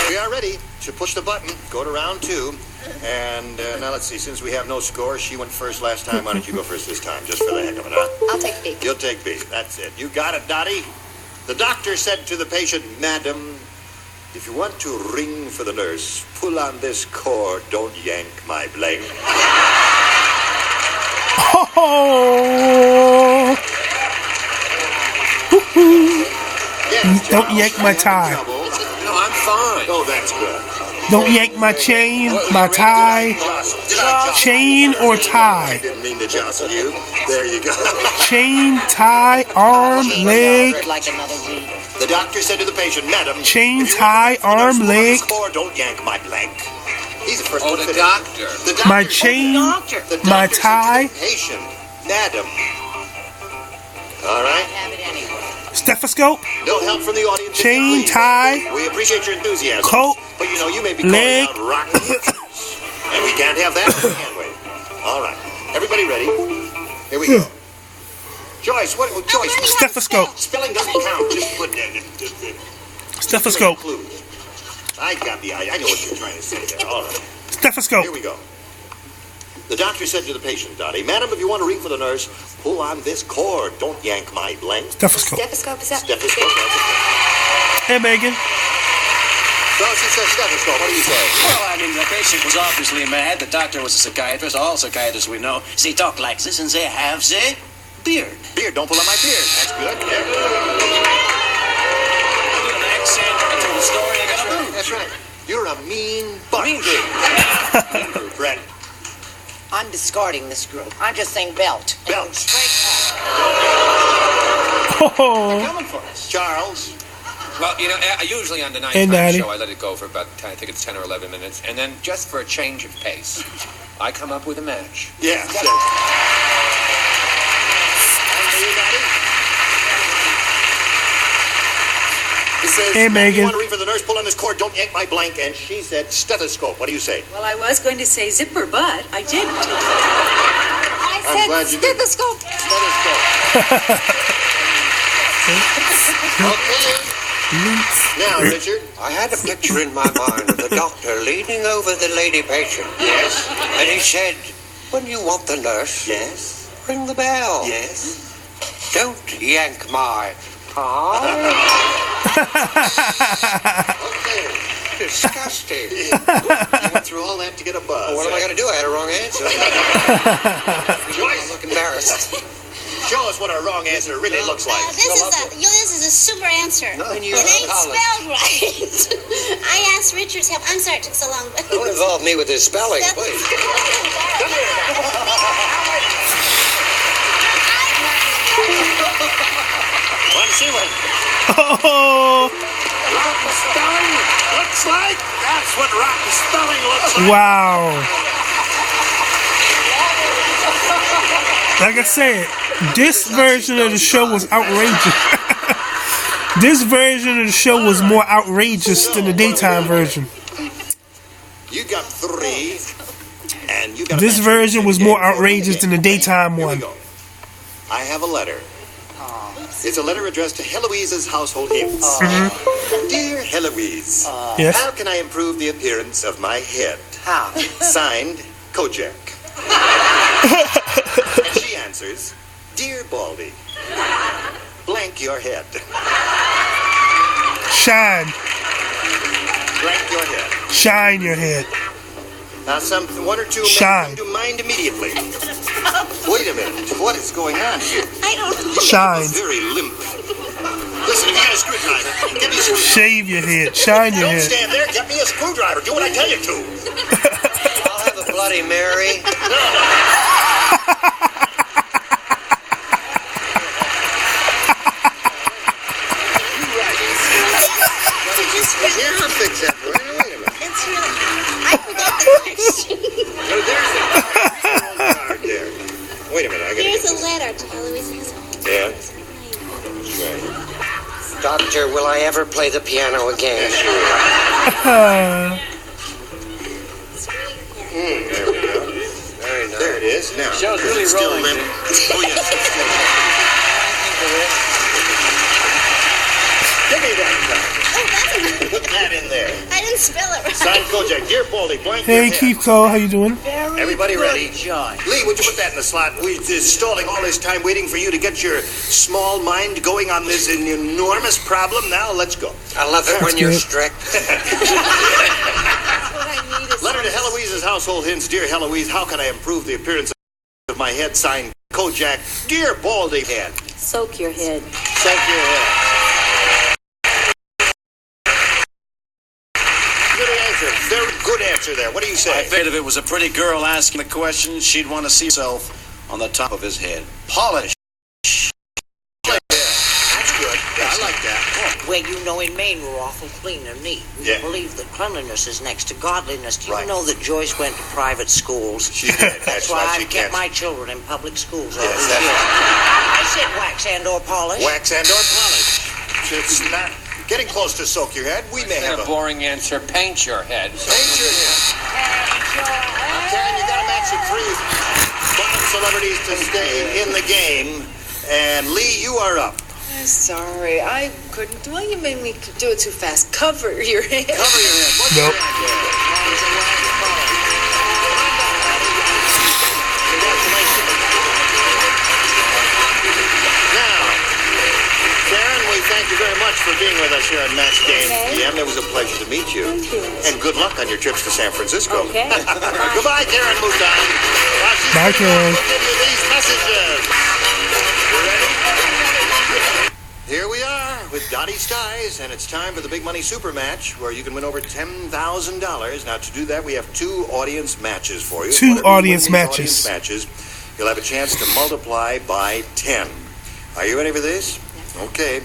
We are ready to push the button, go to round two, and now let's see, since we have no score, she went first last time, why don't you go first this time, just for the heck of it, huh? I'll take B. You'll take B, that's it. You got it, Dottie. The doctor said to the patient, Madam, if you want to ring for the nurse, pull on this cord, don't yank my blank. Oh! Don't yank my tie. No, I'm fine. Oh, that's good. Don't yank my chain, my tie. Chain or I tie? didn't mean to jostle you. There you go. Chain, tie, arm, leg. The doctor said to the patient, "Madam, Chain, if you tie, want to arm, pull on leg. this cord, don't yank my blank." He's the first Oh, one the fitted. doctor. The doctor. My chain, The my doctor said to tie. the patient, "Madam." All right. Stethoscope, No help from the audience. chain, please. tie, We appreciate your enthusiasm. coat, But you know, you may be leg. calling out rotten. And we can't have that, can we? All right. Everybody ready? Here we go. Joyce, Joyce? Stethoscope. Spelling doesn't count. Just put Stethoscope. clue. I got the idea. I know what you're trying to say there. All right. Stethoscope. Here we go. The doctor said to the patient, Dottie, "Madam, if you want to ring for the nurse, pull on this cord. Don't yank my blank." Stethoscope. Stethoscope, is that? Stethoscope, that's it. Hey, Megan. So she says stethoscope. What do you say? Well, I mean, the patient was obviously mad. The doctor was a psychiatrist. All psychiatrists we know, they talk like this and they have the beard. Beard, don't pull on my beard. That's good. There. I do an accent, I tell the story, I got a boot. That's right. You're a mean butt. Mean group. Mean group, Brett. I'm discarding this group. I'm just saying belt. Belt. Straight Oh. Coming for us. Charles. Well, you know, usually on the Hey, nighttime Natty. show, I let it go for about, I think it's 10 or 11 minutes, and then just for a change of pace, I come up with a match. Yeah. He says, Hey, "You Megan. want to ring for the nurse? Pull on this cord. Don't yank my blank." And she said stethoscope. What do you say? Well, I was going to say zipper, but I didn't. I I'm glad you said did. stethoscope. Stethoscope. Okay. Now, Richard. I had a picture in my mind of the doctor leaning over the lady patient. Yes. And he said, "When you want the nurse, Yes. ring the bell. Yes. Don't yank my tie." Okay. Disgusting. You went through all that to get a buzz. What am I going to do? I had a wrong answer. Joyce, I look embarrassed. show us what our wrong answer really looks like. This is a super answer. No, It you ain't college. spelled right. I asked Richard's help. I'm sorry it took so long. But Don't involve me with his spelling, please. Want to see what Oh. rotten spelling looks like? That's what rotten spelling looks like. Wow. Like I said, this version of the show was outrageous. This version of the show was more outrageous than the daytime version. You got 3, and you got. This version was more outrageous than the daytime Here we one. go. I have a letter. It's a letter addressed to Heloise's household hints. Dear Heloise, Yes. how can I improve the appearance of my head? How? Signed, Kojak. And she answers, Dear Baldy, blank your head. Shine. Blank your head. Shine your head. Now, one or two men Shine. come to mind immediately. Wait a minute. What is going on here? I don't know. Shine. You look very limp. Listen, if you got a screwdriver, get me a screwdriver. Shave your head. Shine your Don't head. stand there. Get me a screwdriver. Do what I tell you to. I'll have a Bloody Mary. Here, I'll fix that for you. Wait a minute. It's really. I forgot the question. Oh, there's a card there. Wait a minute. I gotta Here's get a this. letter to Heloise. Yeah. Doctor, will I ever play the piano again? There we go. Very nice. There it is. Now, Show's is really it still rolling, limp? Oh, yes, it's still limp. Give me that card. Oh, that's a Put that in there. I didn't spell it right. Signed Kojak. Dear Baldy, blank your Hey, head. Keith Cole, how you doing? Everybody ready? John. Lee, would you put that in the slot? We're just stalling all this time waiting for you to get your small mind going on this enormous problem. Now, let's go. I love it when you're good. strict. Letter to Heloise's household hints. Dear Heloise, how can I improve the appearance of my head, signed Kojak. Dear Baldy Head. Soak your head. Soak your head. Good answer. Very good answer there. What do you say? I bet if it was a pretty girl asking the question, she'd want to see herself on the top of his head. Polish. That's good. Yeah, I like that. Well, you know, in Maine, we're awful clean and neat. We believe that cleanliness is next to godliness. Do you know that Joyce went to private schools? She did. That's why I've kept my children in public schools all Yes, these that's years. right. I said wax and or polish. Wax and or polish. It's not getting close to soak your head. We may have a boring answer. Paint your head. Paint your head. Karen, you got to match your three bottom celebrities to stay in the game. And Lee, you are up. I'm sorry, I couldn't. Well, you made me do it too fast. Cover your head. Cover your head. What's your Now, Karen, we thank you very much for being with us here on Match Game PM. It was a pleasure to meet you. Thank you. And good luck on your trips to San Francisco. Okay. Goodbye, Karen Mouton. Bye, Karen. We'll give you these messages. You ready? Here we are with Dottie Skies, and it's time for the Big Money Super Match, where you can win over $10,000. Now, to do that, we have two audience matches for you. Two audience matches. Audience matches. You'll have a chance to multiply by 10. Are you ready for this? Okay.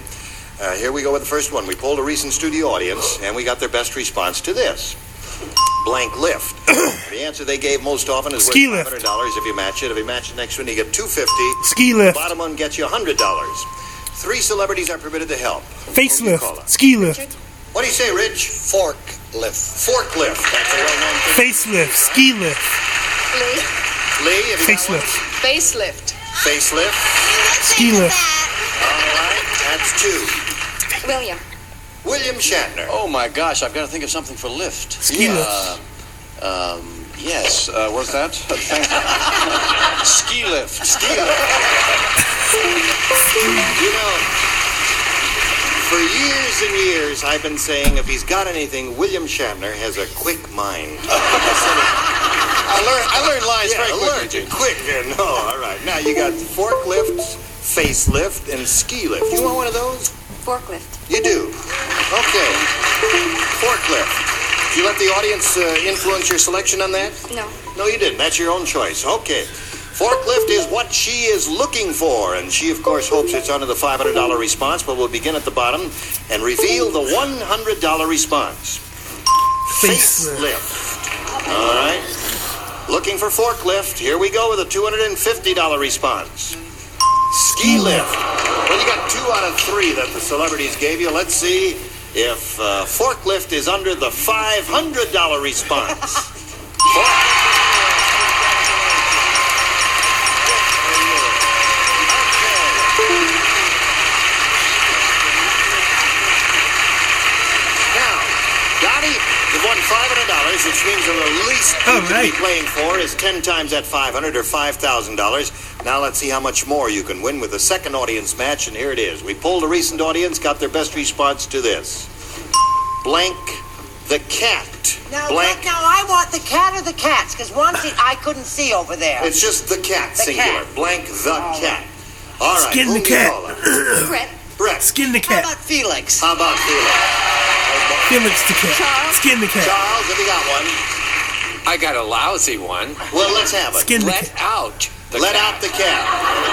Here we go with the first one. We polled a recent studio audience, and we got their best response to this. Blank lift. The answer they gave most often is Ski worth $500 lift. if you match it. If you match the next one, you get $250. Ski lift. The bottom one gets you $100. Three celebrities are permitted to help. Facelift. Ski lift. What do you say, Rich? Forklift. Forklift. That's a well-known thing. Facelift. Ski lift. Lee, have you got one? Facelift. Facelift. Facelift. Ski lift. All right, that's two. William Shatner. Oh my gosh, I've got to think of something for lift. Ski lift. Yes, what's that? Thank you. Ski lift. Ski lift. You know, for years and years, I've been saying if he's got anything, William Shatner has a quick mind. I learned lines very quickly. Quick. No, all right. Now you got forklifts, facelift, and ski lift. You want one of those? Forklift. You do. Okay. Forklift. Did you let the audience influence your selection on that? No. No, you didn't. That's your own choice. Okay. Forklift is what she is looking for, and she, of course, hopes it's under the $500 response, but we'll begin at the bottom and reveal the $100 response. Facelift. All right. Looking for forklift. Here we go with a $250 response. Ski lift. Well, you got 2 out of 3 that the celebrities gave you. Let's see if forklift is under the $500 response. Won $500, which means the least you can be playing for is 10 times that $500 or $5,000. Now let's see how much more you can win with the second audience match, and here it is. We polled a recent audience, got their best response to this. Blank the cat. Now, Blank. now I want the cat or the cats, because one thing I couldn't see over there. It's just the cat, The singular. cat. Blank the cat. All right. Skin who the do you cat. call it? Brett. Skin the How cat. about Felix? How about Felix? Felix the cat. Skin the cat. Charles, have you got one? I got a lousy one. Well, let's have it. Skin the Let cat. out the Let cat. out the cat.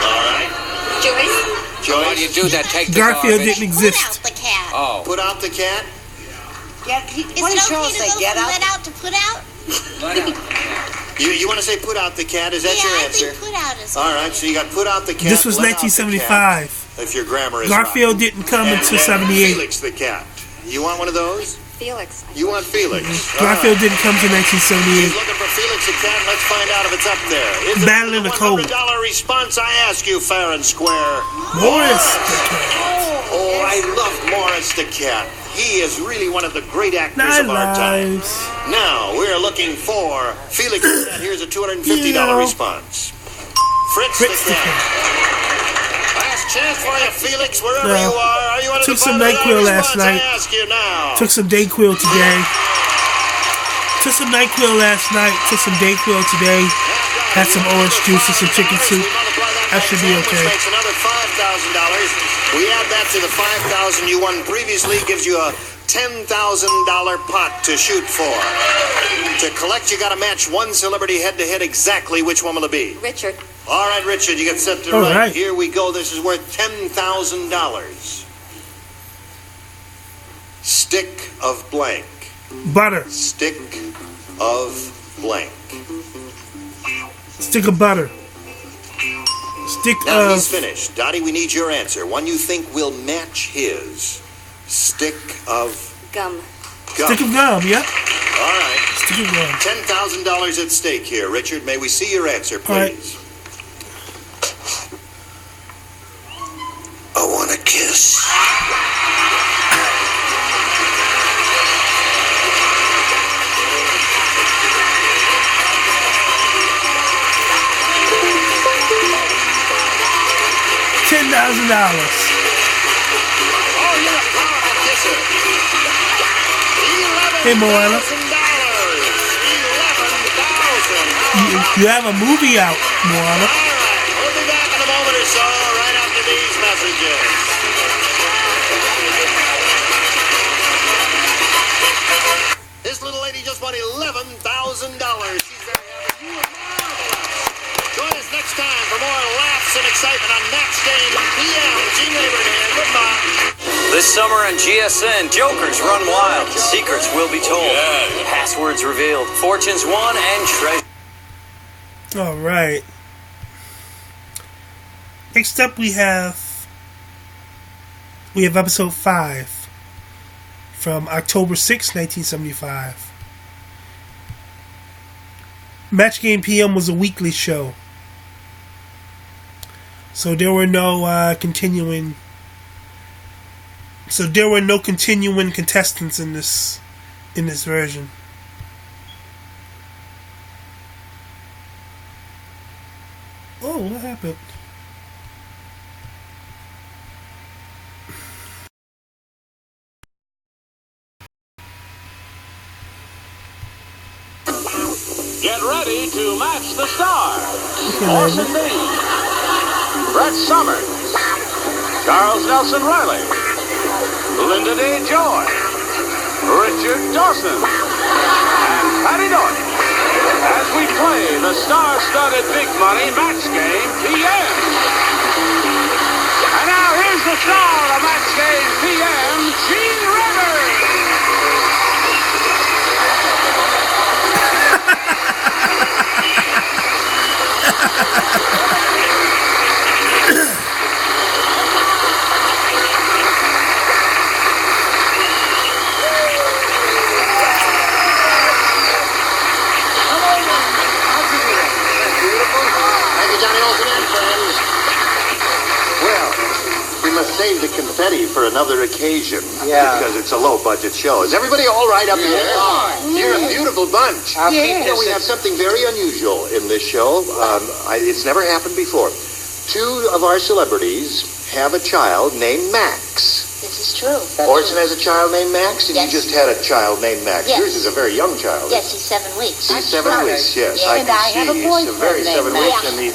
All right. Joyce. How do you do that? Take the Garfield garbage. didn't Put exist. out the cat. Oh. Put out the cat. What did Is it Charles okay say? to go Get from out? let out to put out? Let out. You want to say put out the cat? Is that Yeah, your I answer? think put out is All good. right, so you got put out the cat. This was let out the 1975. cat, if your grammar is Garfield right. didn't come And until then 78. Felix the cat. You want one of those? Felix. You want Felix? All Garfield right. didn't come till He's 1978. looking for Felix the cat. Let's find out if it's up there. Is it Battle in the Cold. $100 response? I ask you, fair and square. Morris. Oh, I love Morris the cat. He is really one of the great actors Nine of our time. lives. Now we're looking for Felix the cat. Here's a $250 Yeah. response. Fritz Fritz the the cat. Last chance for you, Felix, wherever you are you under Took the some $500 NyQuil last response? night. I ask you now. Took some Dayquil today. Took some NyQuil last night. Took some Dayquil today. Have got Had some orange juice and some chicken soup. That should be okay. Makes another $5,000. We add that to the $5,000 you won previously, gives you a $10,000 pot to shoot for. To collect, you got to match one celebrity head-to-head. Exactly which one will it be? Richard. All right, Richard, you get set to All run. right. Here we go. This is worth $10,000. Stick of blank. Butter. Stick of blank. Stick of butter. Stick Now of... he's finished. Dottie, we need your answer. One you think will match his. Stick of Gum. gum. Stick of gum, yep. All right. Stick of gum. $10,000 at stake here. Richard, may we see your answer, please? I want a kiss. $10,000. Hey, Moana. You have a movie out, Moana. We'll be back in a moment or so, right after these messages. This little lady just won $11,000. She's very happy. You are marvelous. Join us next time for more laughs and excitement on Match Game PM. Gene Abraham, goodbye. This summer on GSN, Jokers run wild. Secrets will be told. Passwords revealed. Fortunes won and treasure. All right. Next up, we have episode 5 from October 6, 1975. Match Game PM was a weekly show, so there were no continuing contestants in this version. Oh, what happened? Get ready to match the stars. Orson Bean, Brett Summers, Charles Nelson Riley, Linda Day Joy, Richard Dawson, and Patty Norton as we play the star-studded big money Match Game PM. And now here's the star of Match Game PM, Gene Rivers. Save the confetti for another occasion. Yeah. Because it's a low-budget show. Is everybody all right up here? You're a beautiful bunch. Yeah. You know, we have something very unusual in this show. It's never happened before. 2 of our celebrities have a child named Max. This is true. Orson has a child named Max, and Yes. you just had a child named Max. Yes. Yours is a very young child. Yes, he's 7 weeks. He's 7 weeks, yes. Yeah. I can see. have a He's boyfriend a very 7 named weeks, Max. and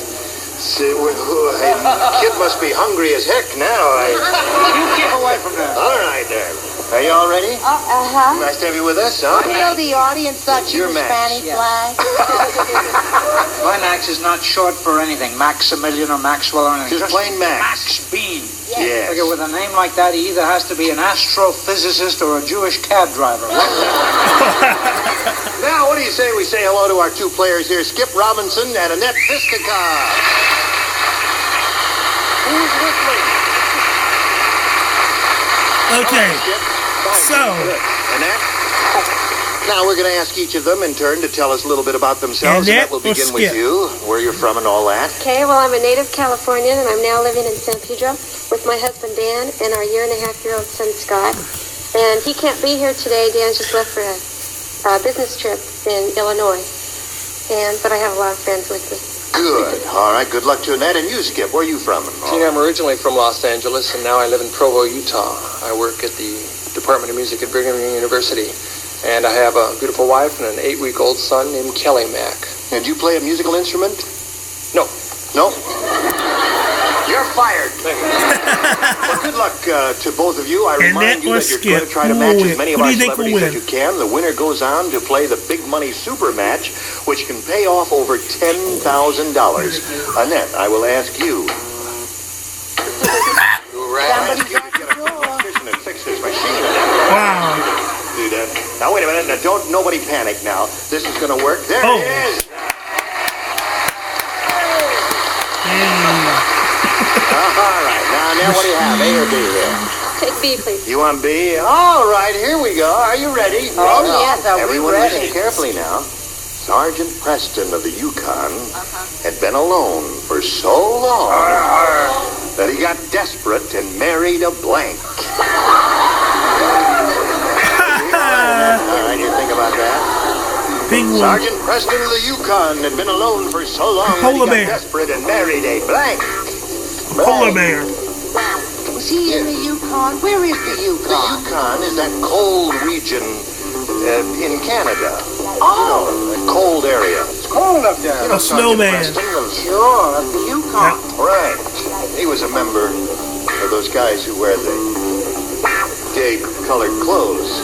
kid must be hungry as heck now. You keep away from that. All right, then. Are you all ready? Uh-huh. Nice to have you with us, huh? You know the audience thought you You're were Max. Spanish flag. My Max is not short for anything. Maximilian or Maxwell or anything. Just plain Max. Max Bean. Yes. Figure with a name like that, he either has to be an astrophysicist or a Jewish cab driver. Now, what do you say we say hello to our 2 players here, Skip Robinson and Annette Vistica? Who's with me? Okay. So, Annette? Now we're going to ask each of them in turn to tell us a little bit about themselves. Annette We'll or begin with Skip? you, where you're from and all that. Okay, well, I'm a native Californian, and I'm now living in San Pedro with my husband Dan and our 1.5-year-old son Scott. And he can't be here today. Dan's just left for a business trip in Illinois. But I have a lot of friends with me. Good. All right, good luck to Annette. And you, Skip, where are you from? Gene, I'm originally from Los Angeles, and now I live in Provo, Utah. I work at the Department of Music at Brigham Young University, and I have a beautiful wife and an 8-week-old son named Kelly Mack. And do you play a musical instrument? No. No? You're fired. Well, good luck to both of you. I remind you that you're going to try to match as many of our celebrities as you can. The winner goes on to play the big money super match, which can pay off over $10,000. Annette, I will ask you. Somebody got the door. And fix this machine. Wow. Do that. Now wait a minute. Now, don't nobody panic now. This is going to work. There it is. All right. Now what do you have? A or B here? Take B, please. You want B? All right. Here we go. Are you ready? Oh, yes. Are we Everyone ready? listen carefully now. Sergeant Preston of the Yukon had been alone for so long that he got desperate and married a blank. All right, you think about that? Big one. Sergeant Preston of the Yukon had been alone for so long that he got desperate and married a blank. Polar bear. Was he in the Yukon? Where is the Yukon? The Yukon is that cold region in Canada. Oh. You know, a cold area. It's cold up there. You know, A snowman. Sure, the Yukon. Right. He was a member of those guys who wear the gay-colored clothes.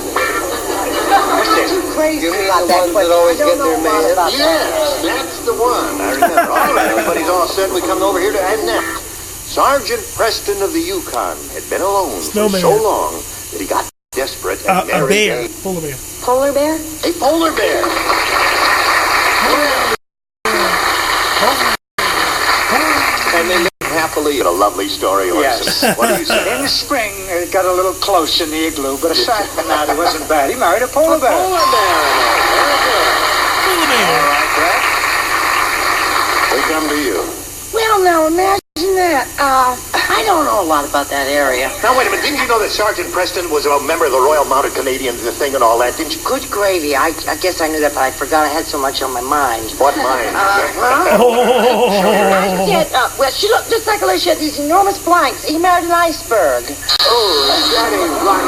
Too crazy about The ones that always get their man. Yes, that's the one. I remember. All right, everybody's all set. We come over here to Annette. Sergeant Preston of the Yukon had been alone for so long that he got desperate and A married bear. Polar bear. Polar bear? a polar bear. And they lived happily in a lovely story. Yes. What do you say? In the spring, it got a little close in the igloo, but aside from that, it wasn't bad. He married a polar bear. Polar bear. Very good. All right, Brad. We come to you. Well, now imagine that. I don't know a lot about that area. Now, wait a minute. Didn't you know that Sergeant Preston was a member of the Royal Mounted Canadians, the thing and all that, didn't you? Good gravy. I guess I knew that, but I forgot I had so much on my mind. What mind? Well, she looked just like her. She had these enormous blanks. He married an iceberg. Oh, that ain't right.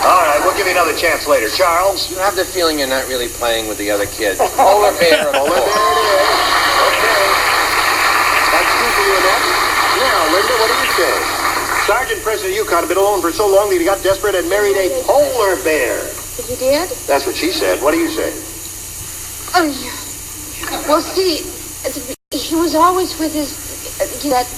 All right, we'll give you another chance later. Charles? You have the feeling you're not really playing with the other kids. Polar bear. Polar bear it is. Okay. That's two for you, Annette. Now, Linda, what do you say? Sergeant Preston of Yukon had been alone for so long that he got desperate and married a polar bear. You did? That's what she said. What do you say? Well, see, he was always with his that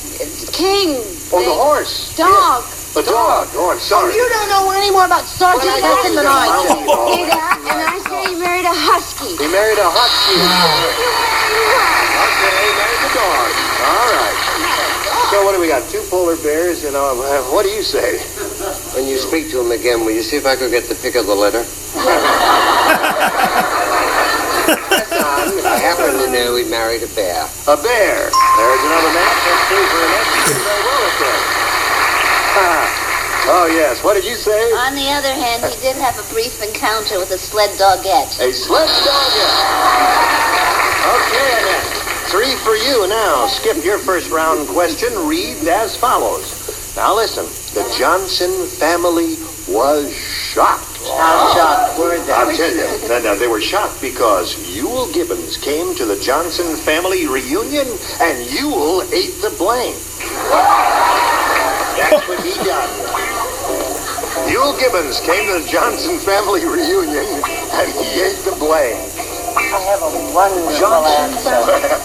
king. Oh, the horse. Dog. The dog. Oh, I'm sorry. You don't know any more about Sergeant Preston than I do. See that? And I say he married a husky. He married a husky. Okay, he married the dog. All right. So what do we got? Two polar bears, and what do you say? When you speak to him again, will you see if I could get the pick of the litter? I happen to know he married a bear. A bear. There's another match. That's three for Annette. You did very well at that. Oh, yes. What did you say? On the other hand, he did have a brief encounter with a sled dogette. A sled dogette. Okay, Annette. Three for you now. Skip, your first round question reads as follows. Now listen. The Johnson family was shocked. How shocked were they? I'll tell you. Now, they were shocked because Ewell Gibbons came to the Johnson family reunion and Ewell ate the blank. That's what he done. Ewell Gibbons came to the Johnson family reunion and he ate the blank. I have a wonderful answer.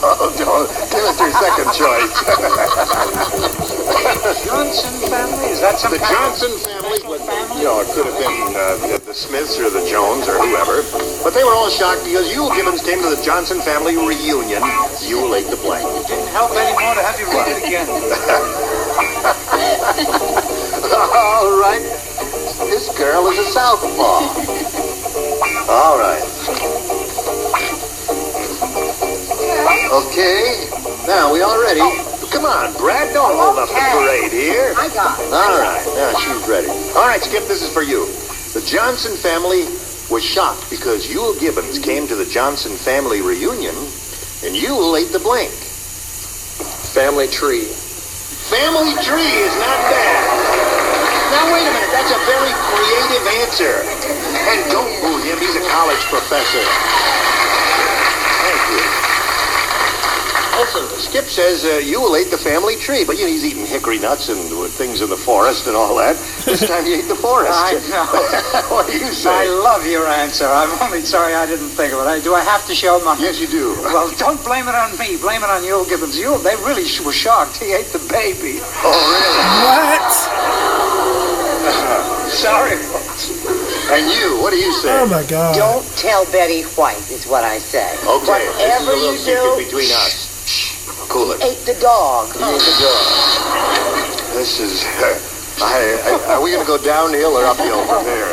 Oh, don't. Give us your second choice. Johnson family? Is that some The Johnson family, you know, it could have been the Smiths or the Jones or whoever, but they were all shocked because Ewell Gibbons came to the Johnson family reunion. Ewell ate the blank. It didn't help anymore to have you read it again. All right. This girl is a southpaw. All right. Okay. Now, we all ready? Come on, Brad. Don't hold up the parade here. I got it. All right. Now, she's ready. All right, Skip, this is for you. The Johnson family was shocked because Ewell Gibbons came to the Johnson family reunion and Ewell ate the blank. Family tree. Family tree is not bad. Now, wait a minute. That's a very creative answer. And don't boo him. He's a college professor. Thank you. Also, Skip says Yule ate the family tree, but he's eating hickory nuts and things in the forest and all that. This time he ate the forest. I know. What do you say? I love your answer. I'm only sorry I didn't think of it. Do I have to show them? Yes, you do. Well, don't blame it on me. Blame it on Yule Gibbons. They really were shocked. He ate the baby. Oh, really? What? Sorry, folks. And you, what do you say? Oh my God. Don't tell Betty White, is what I say. Okay, this is a Whatever little you secret do, between us. Cool it. ate the dog. He ate the dog. This is... are we going to go downhill or uphill from here?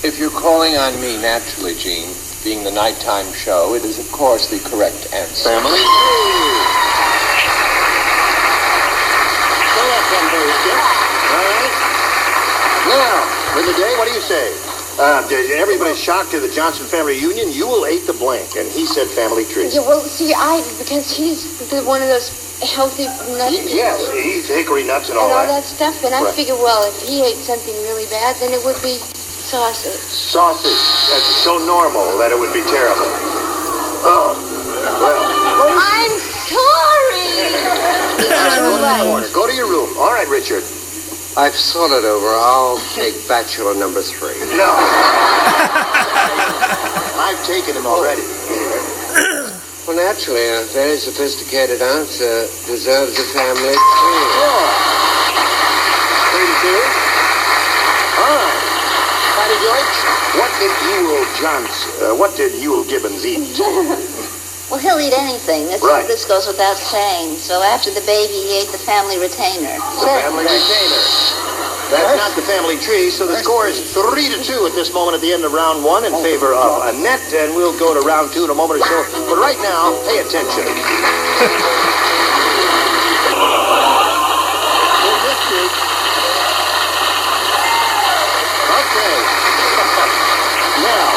If you're calling on me naturally, Gene, being the nighttime show, it is, of course, the correct answer. Family? Go ahead, then, Barry Skip. All right. Now, Linda Day, what do you say? Everybody's shocked to the Johnson family reunion. Yule ate the blank, and he said family tree. Yeah, well, see, because he's one of those healthy nuts. Yes, he eats hickory nuts and all and all that. that stuff, and I Right. figure, well, if he ate something really bad, then it would be sausage. Sausage. That's so normal that it would be terrible. Oh, well. I'm sorry! Go to your room. All right, Richard. I've thought it over. I'll take bachelor number 3. No. I've taken him already. Well, naturally, a very sophisticated answer deserves a family tree. 32. All right. Patty Deutsch, what did Yule Gibbons eat? Well, he'll eat anything. Right. This goes without saying. So after the baby, he ate the family retainer. The family retainer. That's not the family tree, so the score is 3-2 at this moment at the end of round 1 in favor of Annette, and we'll go to round 2 in a moment or so. But right now, pay attention. Okay. Now,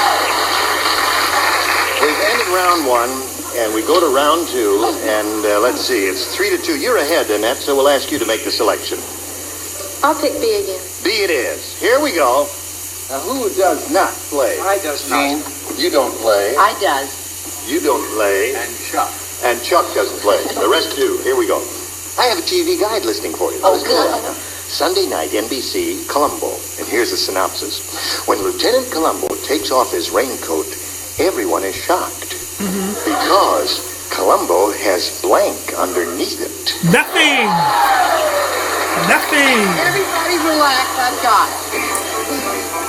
we've ended round 1. And we go to round 2, and let's see, it's 3-2. You're ahead, Annette, so we'll ask you to make the selection. I'll pick B again. B it is. Here we go. Now, who does not play? I does not. Gene, you don't play. I does. You don't play. And Chuck. And Chuck doesn't play. The rest do. Here we go. I have a TV guide listing for you. Oh, good. Sunday night, NBC, Columbo. And here's the synopsis. When Lieutenant Columbo takes off his raincoat, everyone is shocked. Because Columbo has blank underneath it. Nothing. Nothing. Everybody relax, I've got it.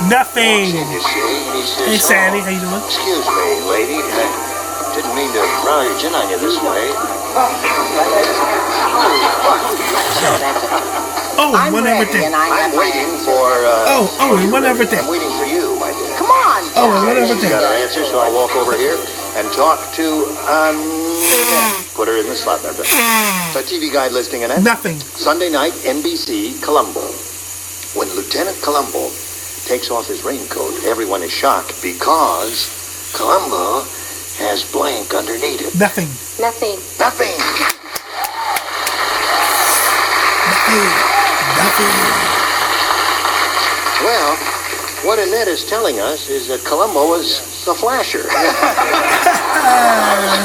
Nothing. You see, he says, Hey, Sandy, how you doing? Excuse me, lady. I didn't mean to barge in on you this way. Oh, I'm one ready, everything. and I have I'm waiting for... and one everything. I'm waiting for you, my dear. Come on, Oh, and one She's everything. got her answer, so I'll walk over here and talk to... put her in the slot there. So TV guide listing, Annette. Nothing. Sunday night, NBC, Columbo. When Lieutenant Columbo takes off his raincoat, everyone is shocked because Columbo has blank underneath it. Nothing. Nothing. Nothing. Nothing. Well, what Annette is telling us is that Columbo was the flasher.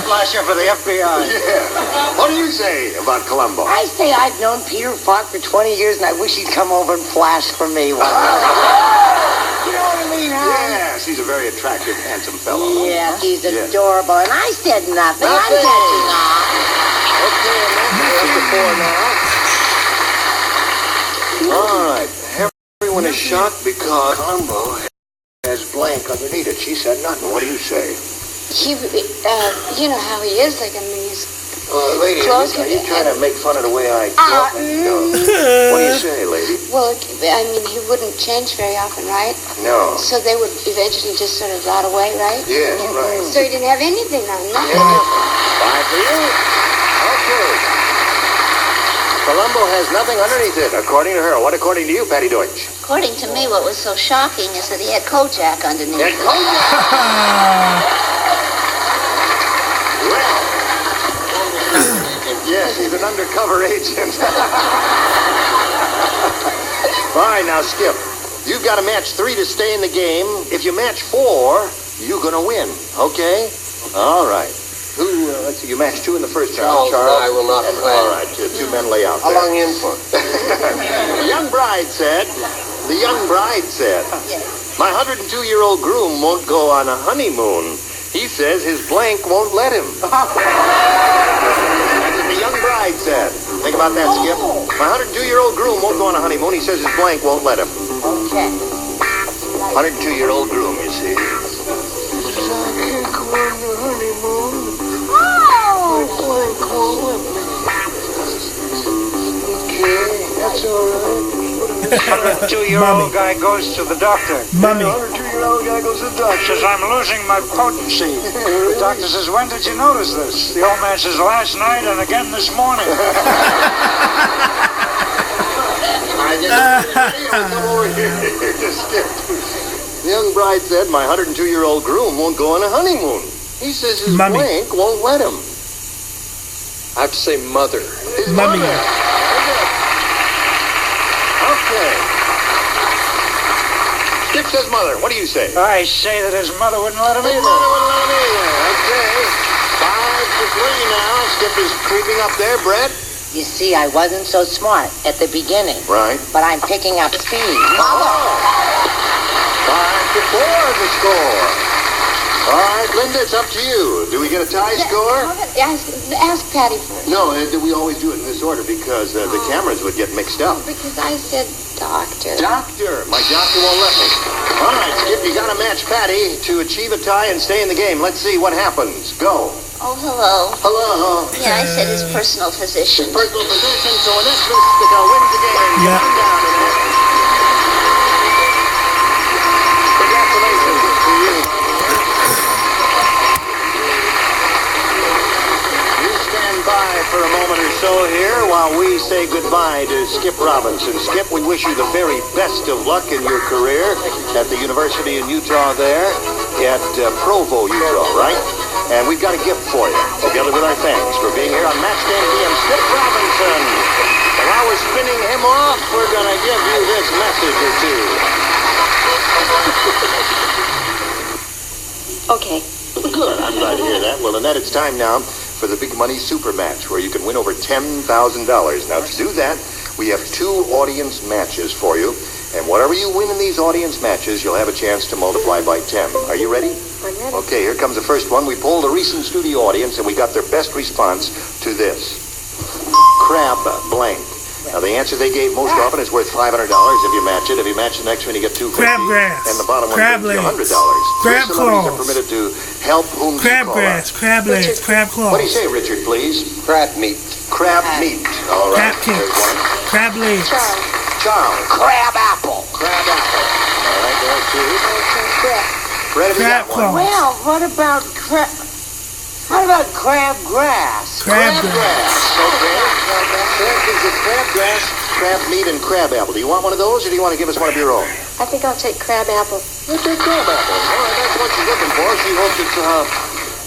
Flasher for the FBI. Yeah. What do you say about Columbo? I say I've known Peter Falk for 20 years, and I wish he'd come over and flash for me one day. You know what I mean, huh? Yes, he's a very attractive, handsome fellow. Yeah, he's Yeah. adorable, and I said nothing. I'm Nothing. catching on. Okay, Annette, there's the 4 now. All right. Everyone is shocked because Columbo has blank underneath it. She said nothing. What do you say? He, you know how he is. Like, I mean, he's Lady, close. are you trying to make fun of the way I talk? No. What do you say, lady? Well, I mean, he wouldn't change very often, right? No. So they would eventually just sort of rot away, right? Yes, right. So he didn't have anything on, nothing. Bye for you. Okay. Columbo has nothing underneath it, according to her. What according to you, Patty Deutsch? According to me, what was so shocking is that he had Kojak underneath. Had Kojak? Well, yes, he's an undercover agent. All right, now, Skip. You've got to match 3 to stay in the game. If you match 4, you're going to win. Okay? All right. Let's see, you matched 2 in the first round, Charles. I will not play. All right, 2 men lay out How there. long in for? The young bride said, my 102-year-old groom won't go on a honeymoon. He says his blank won't let him. That's what the young bride said. Think about that, Skip. My 102-year-old groom won't go on a honeymoon. He says his blank won't let him. Okay. 102-year-old groom, you see. Oh! That's all right. 102-year-old guy goes to the doctor. Mummy. 102-year-old guy goes to the doctor. Says, I'm losing my potency. The doctor says, when did you notice this? The old man says, last night and again this morning. The young bride said, my 102-year-old groom won't go on a honeymoon. He says his blank won't let him. I have to say mother. His mother. Okay. Skip says mother. What do you say? I say that his mother wouldn't let him either. His mother wouldn't let him either. Okay. 5-3 now. Skip is creeping up there. Brett? You see, I wasn't so smart at the beginning. Right. But I'm picking up speed. 5-4 is the score. All right, Linda, it's up to you. Do we get a tie score? Ask Patty first. No, we always do it in this order because the cameras would get mixed up. Because I said doctor. Doctor. My doctor won't let me. All right, Skip, you got to match Patty to achieve a tie and stay in the game. Let's see what happens. Go. Oh, hello. Hello. Yeah, I said his personal physician. His personal physician, so in this case, wins the game. Yeah. Congratulations to you. You stand by for a moment or so here while we say goodbye to Skip Robinson. Skip, we wish you the very best of luck in your career at the University in Utah there, at Provo, Utah, right? And we've got a gift for you, together with our thanks for being here on Match Game PM. Skip Robinson. And while we're spinning him off, we're going to give you this message or two. Okay. Good. I'm glad to hear that. Well, Annette, it's time now for the Big Money Super Match, where you can win over $10,000. Now, to do that, we have 2 audience matches for you. And whatever you win in these audience matches, you'll have a chance to multiply by 10. Are you ready? I'm ready. Okay, here comes the first one. We polled a recent studio audience, and we got their best response to this. Crab blank. Now, the answer they gave most often is worth $500 if you match it. If you match the next one, you get $250. Crabgrass. And the bottom one Crab gives you $100. Crab Celebrities are claws. permitted to help whom you call Crabgrass, out. crab legs, crab claws. What do you say, Richard, please? Crab meat. Crab meat. All right. Crab There's cakes, one. crab legs. Charles. Crab apple. Crab apple. All right, there's 2. Brett, have you got one? Well, what about crab grass? Crab grass. Okay. That gives you crabgrass, crab meat, and crab apple. Do you want one of those, or do you want to give us one of your own? I think I'll take crab apple. Let's take crab apple. All right, that's what she's looking for. She hopes it's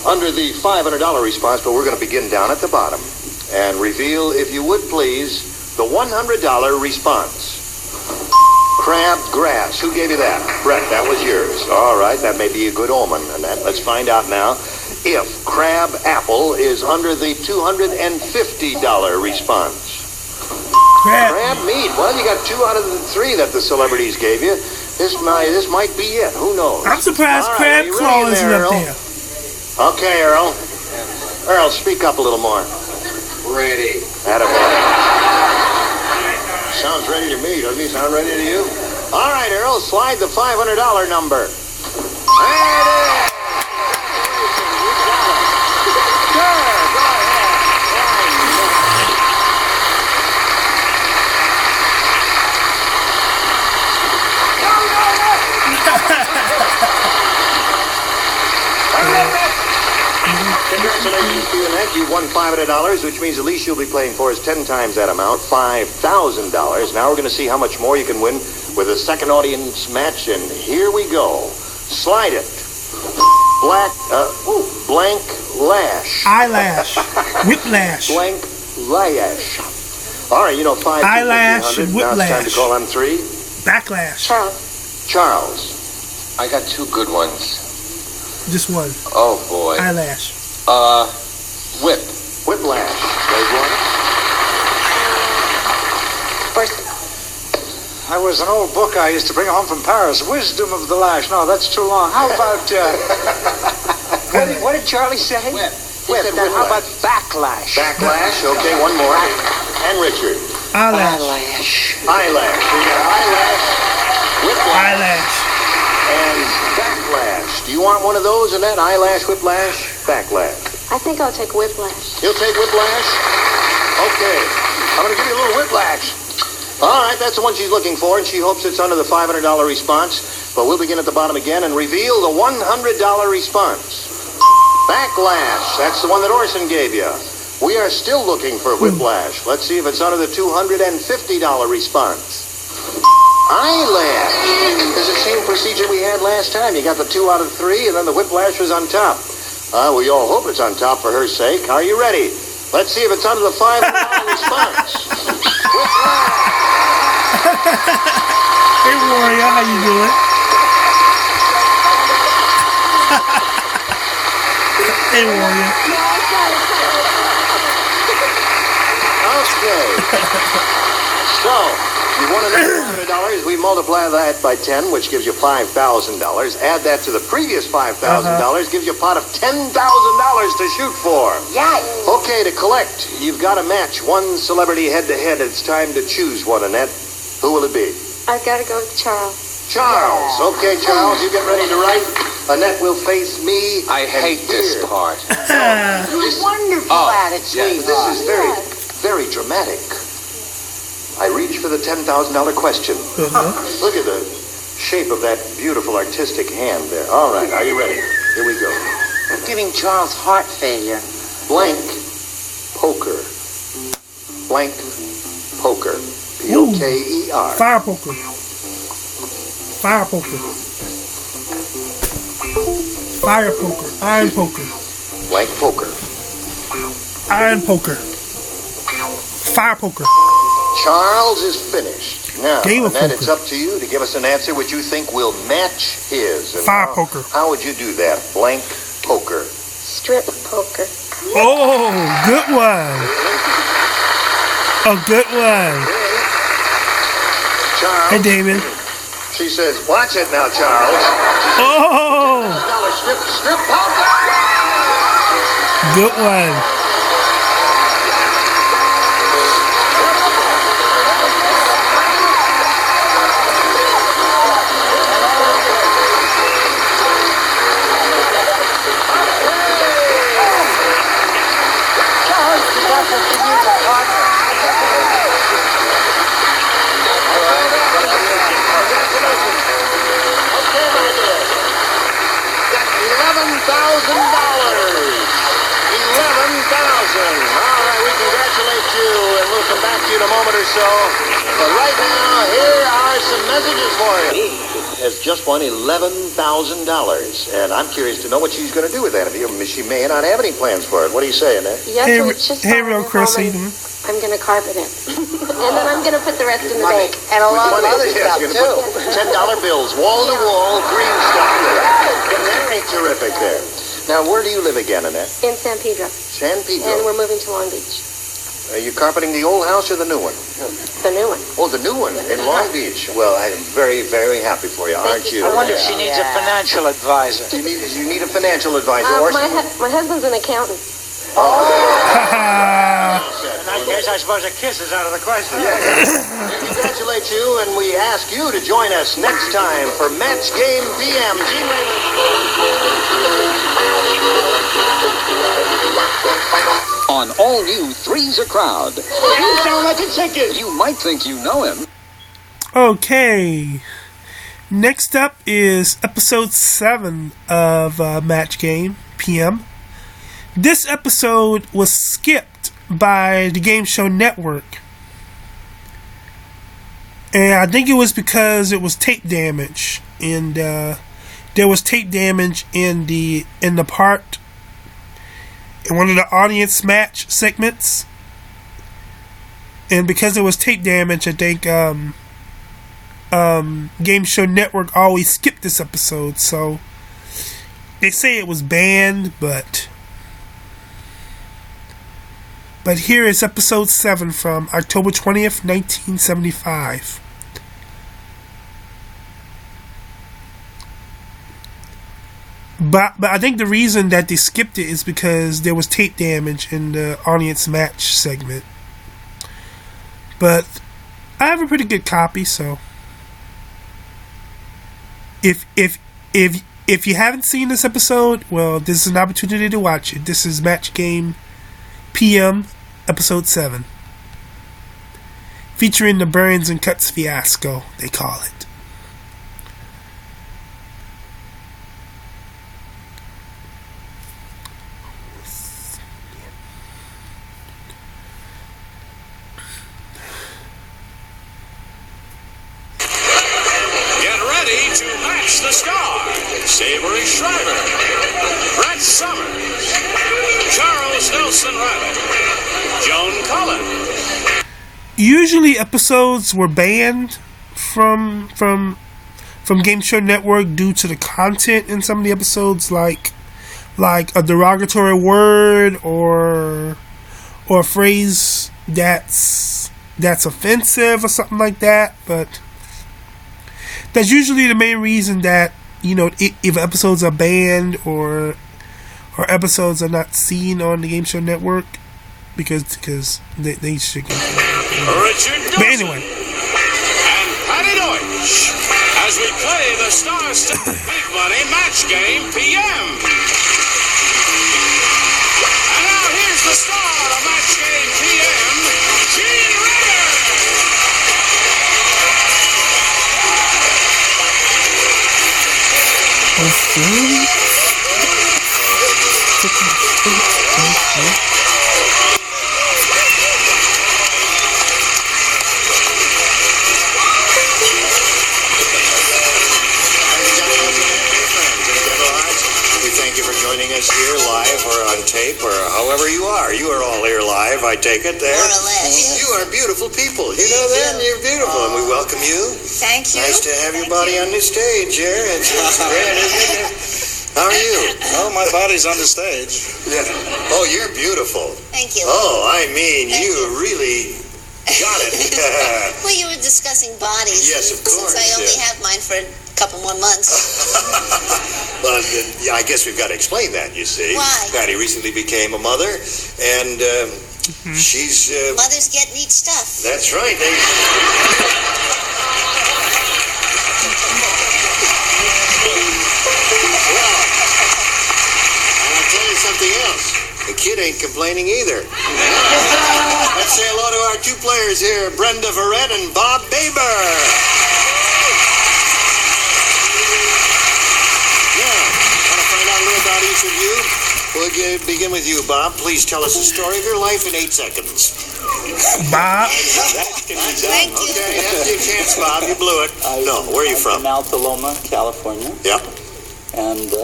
under the $500 response, but we're going to begin down at the bottom and reveal, if you would please, the $100 response. Crab grass. Who gave you that? Brett, that was yours. All right, that may be a good omen. And let's find out now if crab apple is under the $250 response. Crab meat. Well, you got 2 out of the 3 that the celebrities gave you. This might be it. Who knows? I'm surprised All crab right, you claw ready in isn't there, up Earl? there. Okay, Earl. Earl, speak up a little more. Ready. Attaboy. Sounds ready to me. Doesn't he sound ready to you? All right, Earl, slide the $500 number. There it is. Sure, go ahead. Congratulations to you, Annette. You won $500, which means the least you'll be playing for is 10 times that amount, $5,000. Now we're going to see how much more you can win with a second audience match, and here we go. Slide it. Blank lash. Eyelash. Whiplash. Blank lash. All right, 5 eyelash and Now it's time to whiplash. call on 3. Backlash. Charles, I got two good ones. Just one. Oh, boy. Eyelash. Whiplash. Dave Warner? I was an old book I used to bring home from Paris. Wisdom of the Lash. No, that's too long. How about... what did Charlie say? Whip. How about backlash? Backlash. Okay, one more. And Richard. Eyelash. Eyelash. So you got eyelash, whiplash, Eyelash. and backlash. Do you want one of those, Annette? Eyelash, whiplash, backlash. I think I'll take whiplash. You'll take whiplash? Okay. I'm going to give you a little whiplash. All right, that's the one she's looking for, and she hopes it's under the $500 response. But we'll begin at the bottom again and reveal the $100 response. Backlash. That's the one that Orson gave you. We are still looking for whiplash. Let's see if it's under the $250 response. Eyelash. It's the same procedure we had last time. You got the 2 out of 3, and then the whiplash was on top. We all hope it's on top for her sake. Are you ready? Let's see if it's under the $500 response. Whiplash. Hey, Warrior, how you doing? Hey, Warrior. Okay. So, you want another $100. We multiply that by 10, which gives you $5,000. Add that to the previous $5,000, gives you a pot of $10,000 to shoot for. Yeah. Okay, to collect, you've got to match one celebrity head-to-head. It's time to choose one, Annette. Who will it be? I've got to go with Charles. Charles. Okay, Charles, you get ready to write. Annette will face me. I hate this part. You're wonderful at it, sweetheart. This is very, very dramatic. I reach for the $10,000 question. Look at the shape of that beautiful artistic hand there. All right, are you ready? Here we go. I'm giving Charles heart failure. Blank poker. Blank poker. P-O-K-E-R. Fire poker. Fire poker. Fire poker. Iron poker. Blank poker. Iron poker. Fire poker. Charles is finished. Now, Game of Annette, poker. it's up to you to give us an answer which you think will match his. And Fire poker. How would you do that? Blank poker. Strip poker. Oh, good one. A good one. Charles. Hey, David. She says, watch it now, Charles. Oh, Strip poker. good one. In a moment or so. But right now, here are some messages for you. Has just won $11,000, and I'm curious to know what she's going to do with that. She may not have any plans for it. What are you saying, eh? Yes, it's just real Chris Eden. I'm going to carpet it. And then I'm going to put the rest in the bank. And a lot of other stuff, You're too. going to put $10 bills, wall-to-wall, green stuff. Very terrific there. Now, where do you live again, Annette? In San Pedro. San Pedro. And we're moving to Long Beach. Are you carpeting the old house or the new one? The new one. Oh, the new one in Long Beach. Well, I'm very, very happy for you, aren't you? I wonder if she needs a financial advisor. You need a financial advisor. My husband's an accountant. Oh. In that case, I suppose a kiss is out of the question. We congratulate you, and we ask you to join us next time for Match Game PM. Gene On all new Three's a Crowd. You sound like a chicken. You might think you know him. Okay. Next up is episode 7 of Match Game PM. This episode was skipped by the Game Show Network. And I think it was because it was tape damage. And there was tape damage in the part in one of the audience match segments. And because it was tape damage, I think Game Show Network always skipped this episode, so they say it was banned, but here is episode 7 from October 20th, 1975. But I think the reason that they skipped it is because there was tape damage in the audience match segment. But I have a pretty good copy, so if you haven't seen this episode, well, this is an opportunity to watch it. This is Match Game PM, episode 7, featuring the Burns and Cuts fiasco, they call it. To match the star, Savory Shriver, Brett Summers, Charles Nelson Riley, Joan Cullen. Usually episodes were banned from Game Show Network due to the content in some of the episodes, like a derogatory word or a phrase that's offensive or something like that, but that's usually the main reason that, if episodes are banned or episodes are not seen on the Game Show Network, because they should. But anyway. And Patty Deutsch as we play the Star-Studded Big Money Match Game PM. And now here's the star of Match Game PM, Gene Ritter. Joining us here live or on tape or however you are. You are all here live, I take it there. More or less. You are beautiful people. You know that? You're beautiful, and we welcome you. Thank you. Nice to have your body on the stage here. It's great, isn't it? How are you? Oh, my body's on the stage. Yeah. Oh, you're beautiful. Thank you. Oh, I mean, you really got it. Well, you were discussing bodies. Yes, of course. Since I only have mine for a couple more months. Well, yeah, I guess we've got to explain that, you see. Why? Patty recently became a mother, and she's... Mothers get neat stuff. That's right. Well, and I'll tell you something else. The kid ain't complaining either. Let's say hello to our two players here, Brenda Verrett and Bob Baber. About each of you. We'll begin with you, Bob. Please tell us the story of your life in 8 seconds. Bob? That can be done. Okay, that's your chance, Bob. You blew it. No, where are you from? Altaloma, California. Yep. And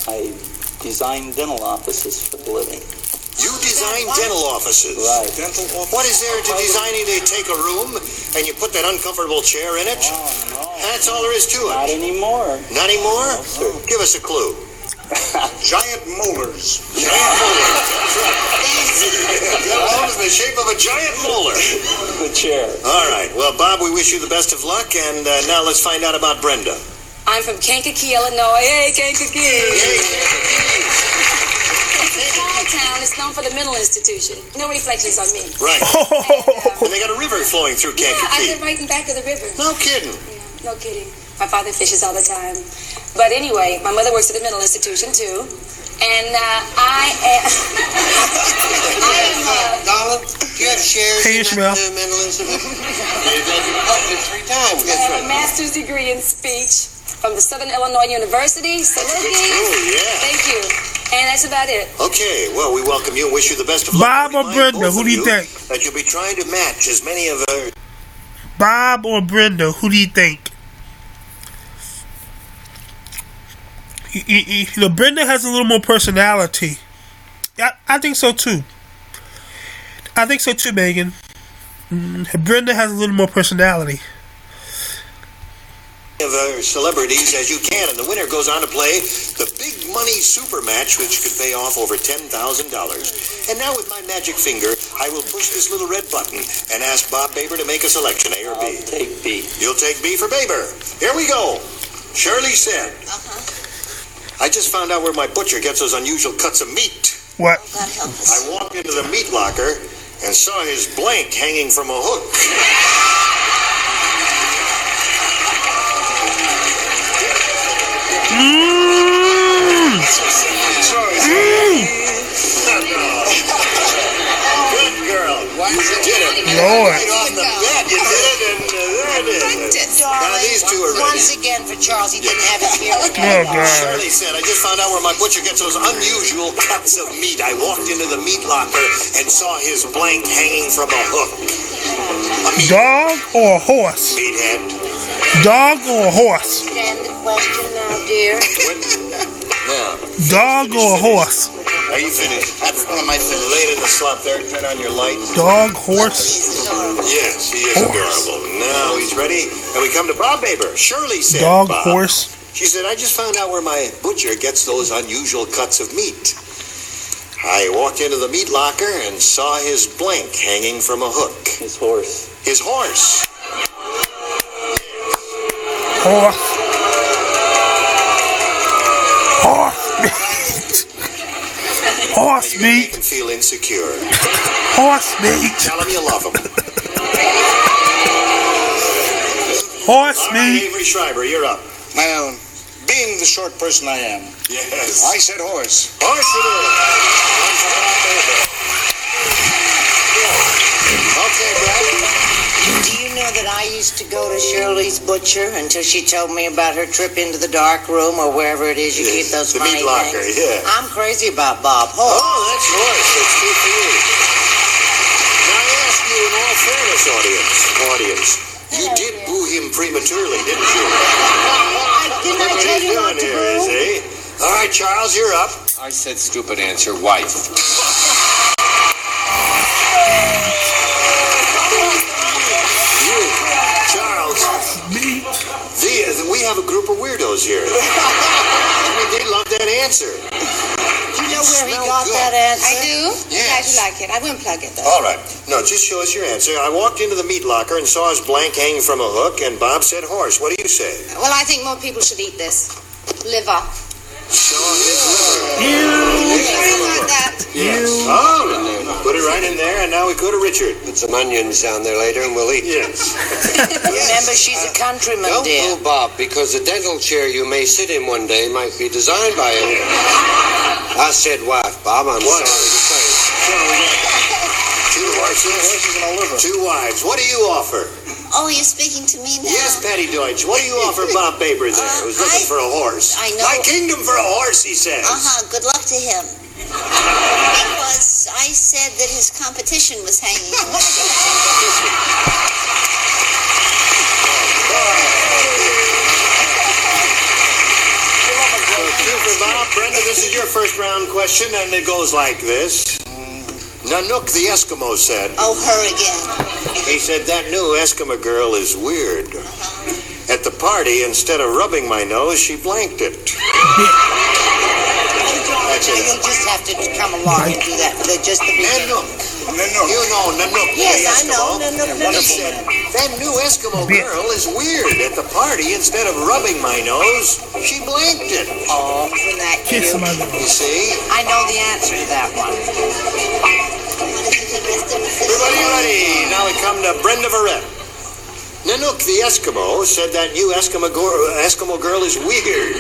I design dental offices for a living. You design dental offices? Right. Dental office? What is there to designing? They take a room and you put that uncomfortable chair in it? Oh, no. That's all there is to it. Not anymore. Not anymore? No, sir. Give us a clue. Giant molars. Giant molars. That's right. That was in the shape of a giant molar. The chair. All right. Well, Bob, we wish you the best of luck, and now let's find out about Brenda. I'm from Kankakee, Illinois. Hey, Kankakee. Small town is known for the mental institution. No reflections on me. Right. And they got a river flowing through Kankakee. Yeah, I live right in back of the river. No kidding. Yeah, no kidding. My father fishes all the time. But anyway, my mother works at the mental institution, too. And I am... Donald, do you have shares Hey, in Ishmael. that mental institution? You've 3 times. I have a master's degree in speech from the Southern Illinois University. So thank you. And that's about it. Okay, well, we welcome you and wish you the best of luck. Bob or Brenda, who do you think? That you'll be trying to match as many of our... Bob or Brenda, who do you think? You know, Brenda has a little more personality. I think so too. I think so too, Megan. Brenda has a little more personality. of celebrities as you can, and the winner goes on to play the Big Money Super Match, which could pay off over $10,000. And now with my magic finger, I will push this little red button and ask Bob Baber to make a selection, A or B. I'll take B. You'll take B for Baber. Here we go. Shirley said, I just found out where my butcher gets those unusual cuts of meat. What? I walked into the meat locker and saw his blank hanging from a hook. Good girl. You did it. Lord. Right off the bat, you did it, and there it is. Now these two are ready. Once again for Charles, he didn't have his hearing. Oh, God. Shirley said, I just found out where my butcher gets those unusual cuts of meat. I walked into the meat locker and saw his blank hanging from a hook. Dog or horse? Meathead. Dog or horse? Understand the question now, dear? Now, Dog or horse? are you finished? Am I laid in the slump there? Turn on your light. Dog, horse? Yes, he is adorable. Now he's ready. And we come to Bob Baber. Shirley said, Dog, Bob, horse? she said, I just found out where my butcher gets those unusual cuts of meat. I walked into the meat locker and saw his blank hanging from a hook. His horse. His horse. Horse. Horse meat. Horse You meat. make him feel insecure. Horse meat. Tell him you love him. Horse All right, meat. Avery Schreiber, you're up. Now, being the short person I am, Yes. I said horse. Horse it is. One for Bob Baber. Okay, Brad. Do you know that I used to go to Shirley's butcher until she told me about her trip into the dark room or wherever it is you keep those the funny meat locker, things? yeah. I'm crazy about Bob Hope. Oh, that's horse. That's good for you. Now, I ask you in all fairness, audience, you did boo him prematurely, didn't you? Didn't I tell you not to Here, boo? see? All right, Charles, you're up. I said stupid answer, wife. Charles, we have a group of weirdos here. I mean, they love that answer. Do you know where he Smell got good. that answer? I do? Yes. Glad you like it. I wouldn't plug it, though. All right. No, just show us your answer. I walked into the meat locker and saw his blank hanging from a hook, and Bob said horse. What do you say? Well, I think more people should eat this. Liver. Saw his liver. Like that. Yes. All right. Put it right in there, and now we go to Richard. Put some onions down there later and we'll eat. Yes. Remember, she's a countryman, Don't dear. boo Bob, because the dental chair you may sit in one day might be designed by him. I said wife, Bob. I'm sorry to say. Two horses and a liver. Two wives. What do you offer? Oh, you're speaking to me now? Yes, Patty Deutsch. What do you offer Bob Baber there, who's looking for a horse? I know. My kingdom for a horse, he says. Good luck to him. Because I said that his competition was hanging on. Two for Bob. Brenda, this is your first round question, and it goes like this. Nanook the Eskimo said. Oh, her again. He said, that new Eskimo girl is weird. At the party, instead of rubbing my nose, she blanked it. That's Now it. you'll just have to come along and do that. Just the beginning. Nanook. You know Nanook Yes, the I know. Eskimo. He said, that new Eskimo girl is weird. At the party, instead of rubbing my nose, she blanked it. Oh, isn't that cute? You see? I know the answer to that one. Everybody ready? Now we come to Brenda Verrett. Nanook the Eskimo said that new Eskimo girl is weird.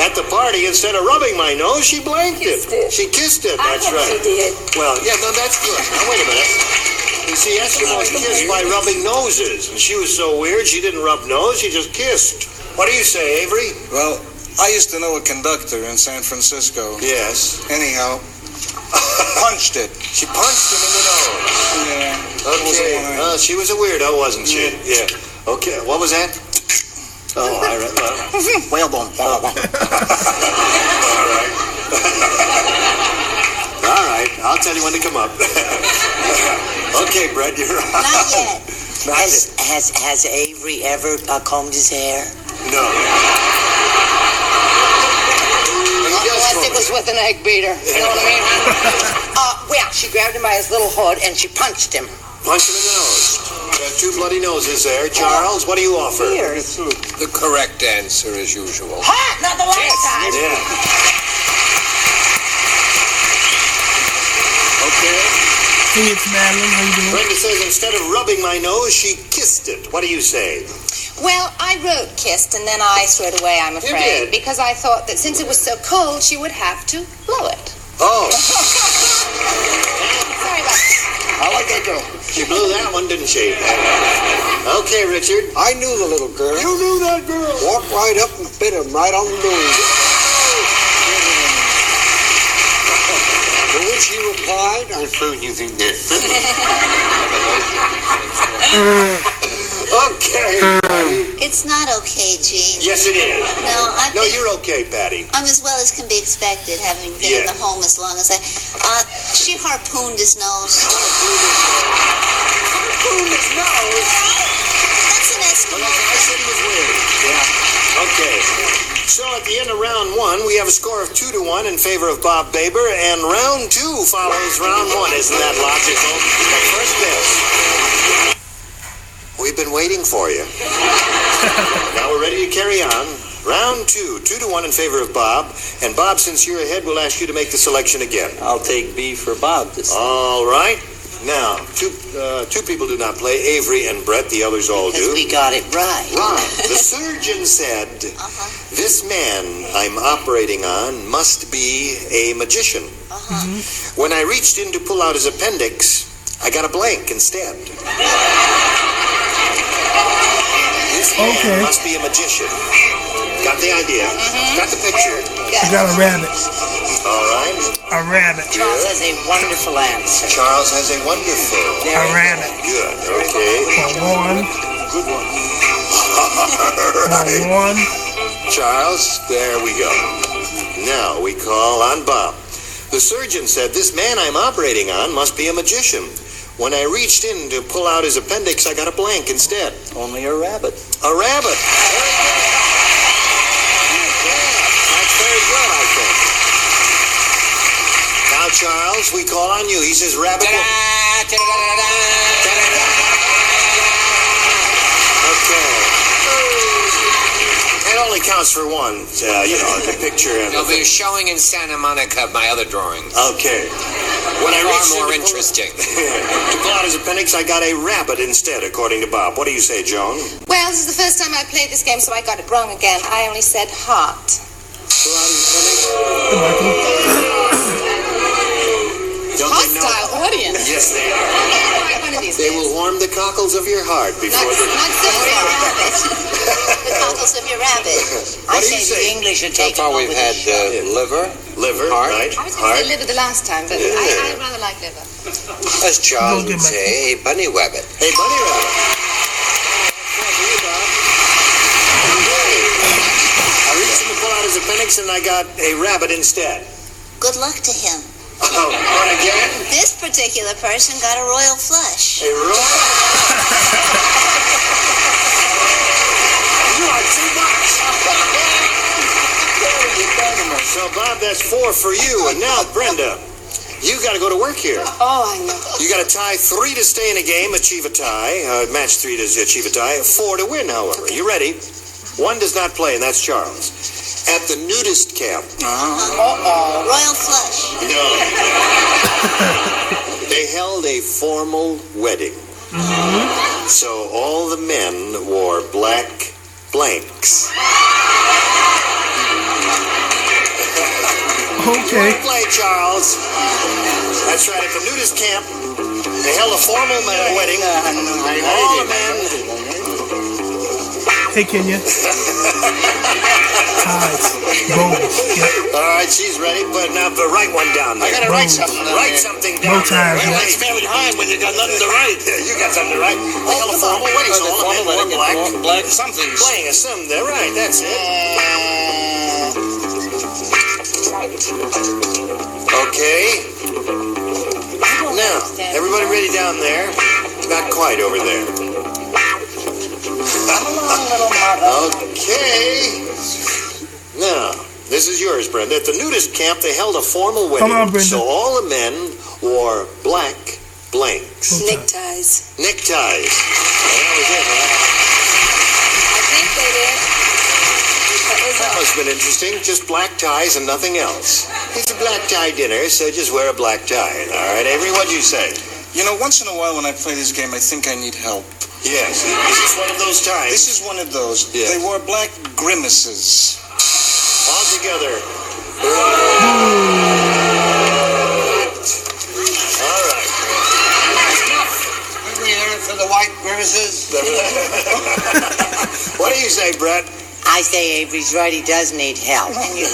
At the party, instead of rubbing my nose, she blanked it. She kissed it, that's right. She did. Well, yeah, no, that's good. Now, wait a minute. You see, Eskimos kiss by rubbing noses. And she was so weird, she didn't rub nose, she just kissed. What do you say, Avery? Well, I used to know a conductor in San Francisco. Yes. Anyhow, punched it. She punched him in the nose. Yeah. Okay. She was a weirdo, wasn't she? Yeah. Okay. What was that? Oh, I read that. Whalebone. All right. All right. I'll tell you when to come up. Okay, Brett, you're on. Not yet. Not yet. Has Avery ever combed his hair? No. Unless it was with an egg beater. You know what I mean? Well, she grabbed him by his little hood and she punched him. Punch him in the nose. Got 2 bloody noses there. Charles, what do you offer? The correct answer, as usual. Ha! Not the last time. Yeah. Okay. Hey, it's Madeline. How you doing? Brenda says instead of rubbing my nose, she kissed it. What do you say? Well, I wrote kissed and then I threw it away, I'm afraid. did? Because I thought that since it was so cold, she would have to blow it. Oh. Sorry about that. I like that girl. She blew that one, didn't she? Okay, Richard. I knew the little girl. You knew that girl. Walked right up and bit him right on the nose. To which he replied, I'm afraid you think that. Okay. It's not okay, Gene. Yes, it is. No, you're okay, Patty. I'm as well as can be expected, having been in the home as long as I... she harpooned his nose. Harpooned his nose? That's an Eskimo. I said he was weird. Yeah. Okay. So at the end of round 1, we have a score of 2-1 in favor of Bob Baber, and round 2 follows round 1. Isn't that logical? The first miss. We've been waiting for you. Now we're ready to carry on. Round 2, 2-1 in favor of Bob. And Bob, since you're ahead, we'll ask you to make the selection again. I'll take B for Bob this time. All right. Now, two people do not play, Avery and Brett. The others all do. Because we got it right. Right. The surgeon said, this man I'm operating on must be a magician. When I reached in to pull out his appendix, I got a blank instead. This man must be a magician. Got the idea. Got the picture. I got a rabbit. All right. A rabbit. Charles has a wonderful answer. Charles has a wonderful. A rabbit. Good. Okay. Good one. All right. Charles, there we go. Now we call on Bob. The surgeon said this man I'm operating on must be a magician. When I reached in to pull out his appendix, I got a blank instead. Only a rabbit. A rabbit. That's very good, I think. Now, Charles, we call on you. He says rabbit. Okay. It only counts for one, the picture. And They'll be showing in Santa Monica my other drawings. Okay. When I reached more interesting. To pull out his appendix, I got a rabbit instead, according to Bob. What do you say, Joan? Well, this is the first time I played this game, so I got it wrong again. I only said heart. Pull out his appendix. Hostile audience. Yes, they are. They will warm the cockles of your heart before Not so rabbit. The cockles of your rabbit. What do you say? The English are So taking far over we've the had Liver, heart. right? I was going to say liver the last time, but I rather like liver. As Charles would say, a bunny rabbit. Hey, bunny rabbit. I reached in to pull out his appendix and I got a rabbit instead. Good luck to him. Oh, what again? This particular person got a royal flush. A royal? You are too much. So, Bob, that's 4 for you. And now, Brenda, you got to go to work here. Oh, I know. You got to tie 3 to stay in a game, achieve a tie. Match 3 to achieve a tie. 4 to win, however. You ready? 1 does not play, and that's Charles. At the nudist camp. Royal flush. No. They held a formal wedding. So all the men wore black blanks. Okay. Play, Charles. That's right. At the nudist camp, they held a formal wedding. All the men. Hey, Kenya. All right, she's ready, but now write one down there. I gotta write something. Write something down. Well, that's very hard when you got nothing to write. You got something to write. They held a formal wedding, so all the men wore Black something. Playing a sim there, right, that's it. Okay. Now, everybody ready down there? Not quite over there. Come along, little mother. Okay. Now, this is yours, Brenda. At the nudist camp, they held a formal wedding. Come on, Brenda. So all the men wore black blanks. Neckties. Neckties. Well, that was it, huh? I think they did. That must have been interesting. Just black ties and nothing else. It's a black tie dinner, so just wear a black tie. All right, Avery, what'd you say? You know, once in a while when I play this game, I think I need help. Yes. Is this one of those times? This is one of those. Yeah. They wore black grimaces. All together. All right. We heard for the white grimaces. What do you say, Brett? I say Avery's right. He does need help. And you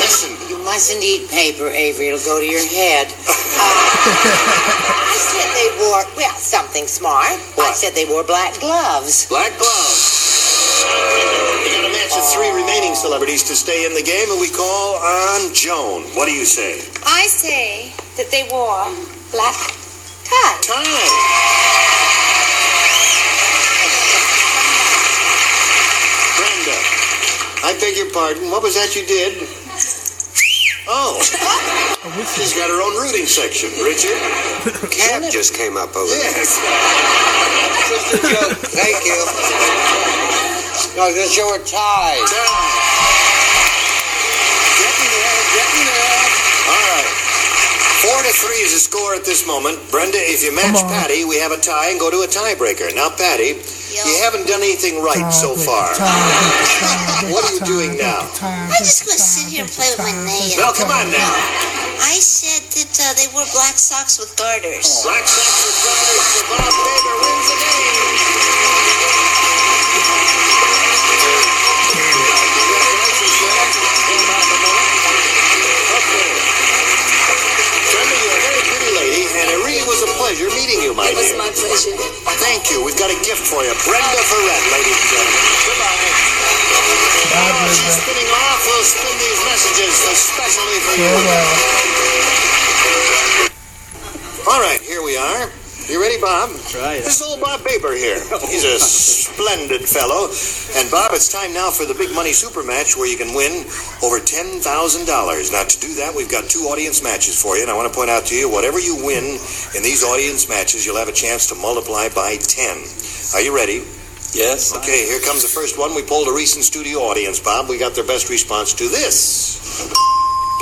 Listen. You mustn't eat paper, Avery. It'll go to your head. I said they wore, well, something smart. What? I said they wore black gloves. Black gloves. We're going to match the three remaining celebrities to stay in the game, and we call on Joan. What do you say? I say that they wore black ties. Brenda, I beg your pardon. What was that you did? Oh. She's got her own rooting section. Richard? Cab just came up over there. Yes. Just a joke. Thank you. No, just your ties. Getting there. All right. 4-3 is the score at this moment. Brenda, if you match Patty, we have a tie and go to a tiebreaker. Now, Patty, you haven't done anything right so far. What are you doing now? I'm just going to sit here and play with my nails. Well, come on now. I said that they wore black socks with garters. Black socks with garters for Bob Baber wins the game. Congratulations, Brenda. Hold on a moment. Okay. Brenda, you're a very pretty lady, and it really was a pleasure meeting you, my dear. It was my pleasure. Thank you. We've got a gift for you. Brenda Ferret, ladies and gentlemen. Goodbye. She's spinning off. We'll spin these messages especially for you. All right, here we are. You ready, Bob? Right. This is old Bob Baber here. He's a splendid fellow. And, Bob, it's time now for the big money super match where you can win over $10,000. Now, to do that, we've got 2 audience matches for you. And I want to point out to you, whatever you win in these audience matches, you'll have a chance to multiply by 10. Are you ready? Yes. Okay, here comes the first one. We polled a recent studio audience, Bob. We got their best response to this.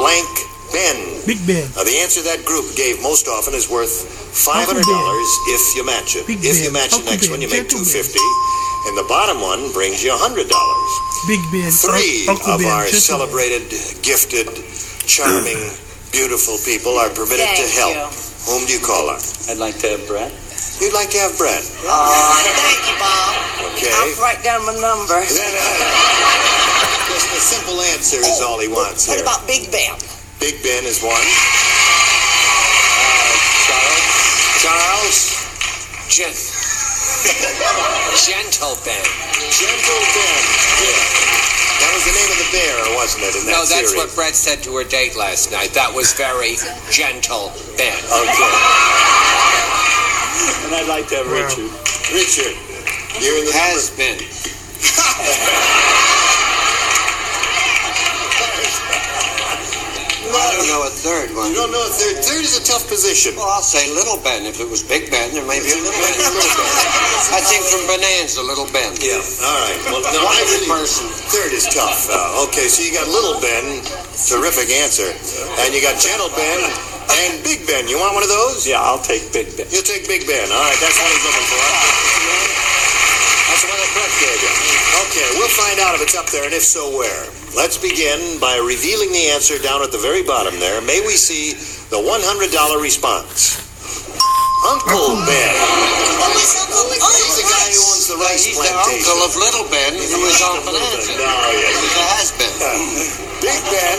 Blank Ben. Big Ben. The answer that group gave most often is worth $500 if you match it. If you match the next one, you make $250. And the bottom one brings you $100. Big Ben. 3 of our celebrated, gifted, charming, beautiful people are permitted to help. Whom do you call on? I'd like to have Brett. You'd like to have Brett. Thank you, Bob. Okay. I'll write down my number. Just a simple answer is all he wants What here. about Big Ben? Big Ben is one. Charles? Gentle Ben. Gentle Ben. Yeah. That was the name of the bear, wasn't it, in that No, that's series? what Brett said to her date last night. That was very gentle Ben. Okay. And I'd like to have Richard. Richard, you're in the Has been. I don't know a third one. You don't know a third. Third is a tough position. Well, I'll say Little Ben. If it was Big Ben, there may be a Little Ben. I think from Bonanza, Little Ben. Yeah, all right. Well, no, I really, third is tough. Okay, so you got Little Ben, terrific answer. And you got Gentle Ben and Big Ben. You want one of those? Yeah, I'll take Big Ben. You'll take Big Ben. All right, that's what he's looking for. That's the one that Brett gave you. Okay, we'll find out if it's up there, and if so, where. Let's begin by revealing the answer down at the very bottom there. May we see the $100 response? Uncle Ben. Who is Uncle Ben? He's the guy who owns the rice He's the plantation. uncle of Little Ben, who is on Bonanza. No, yes. He's a has-been. Big Ben.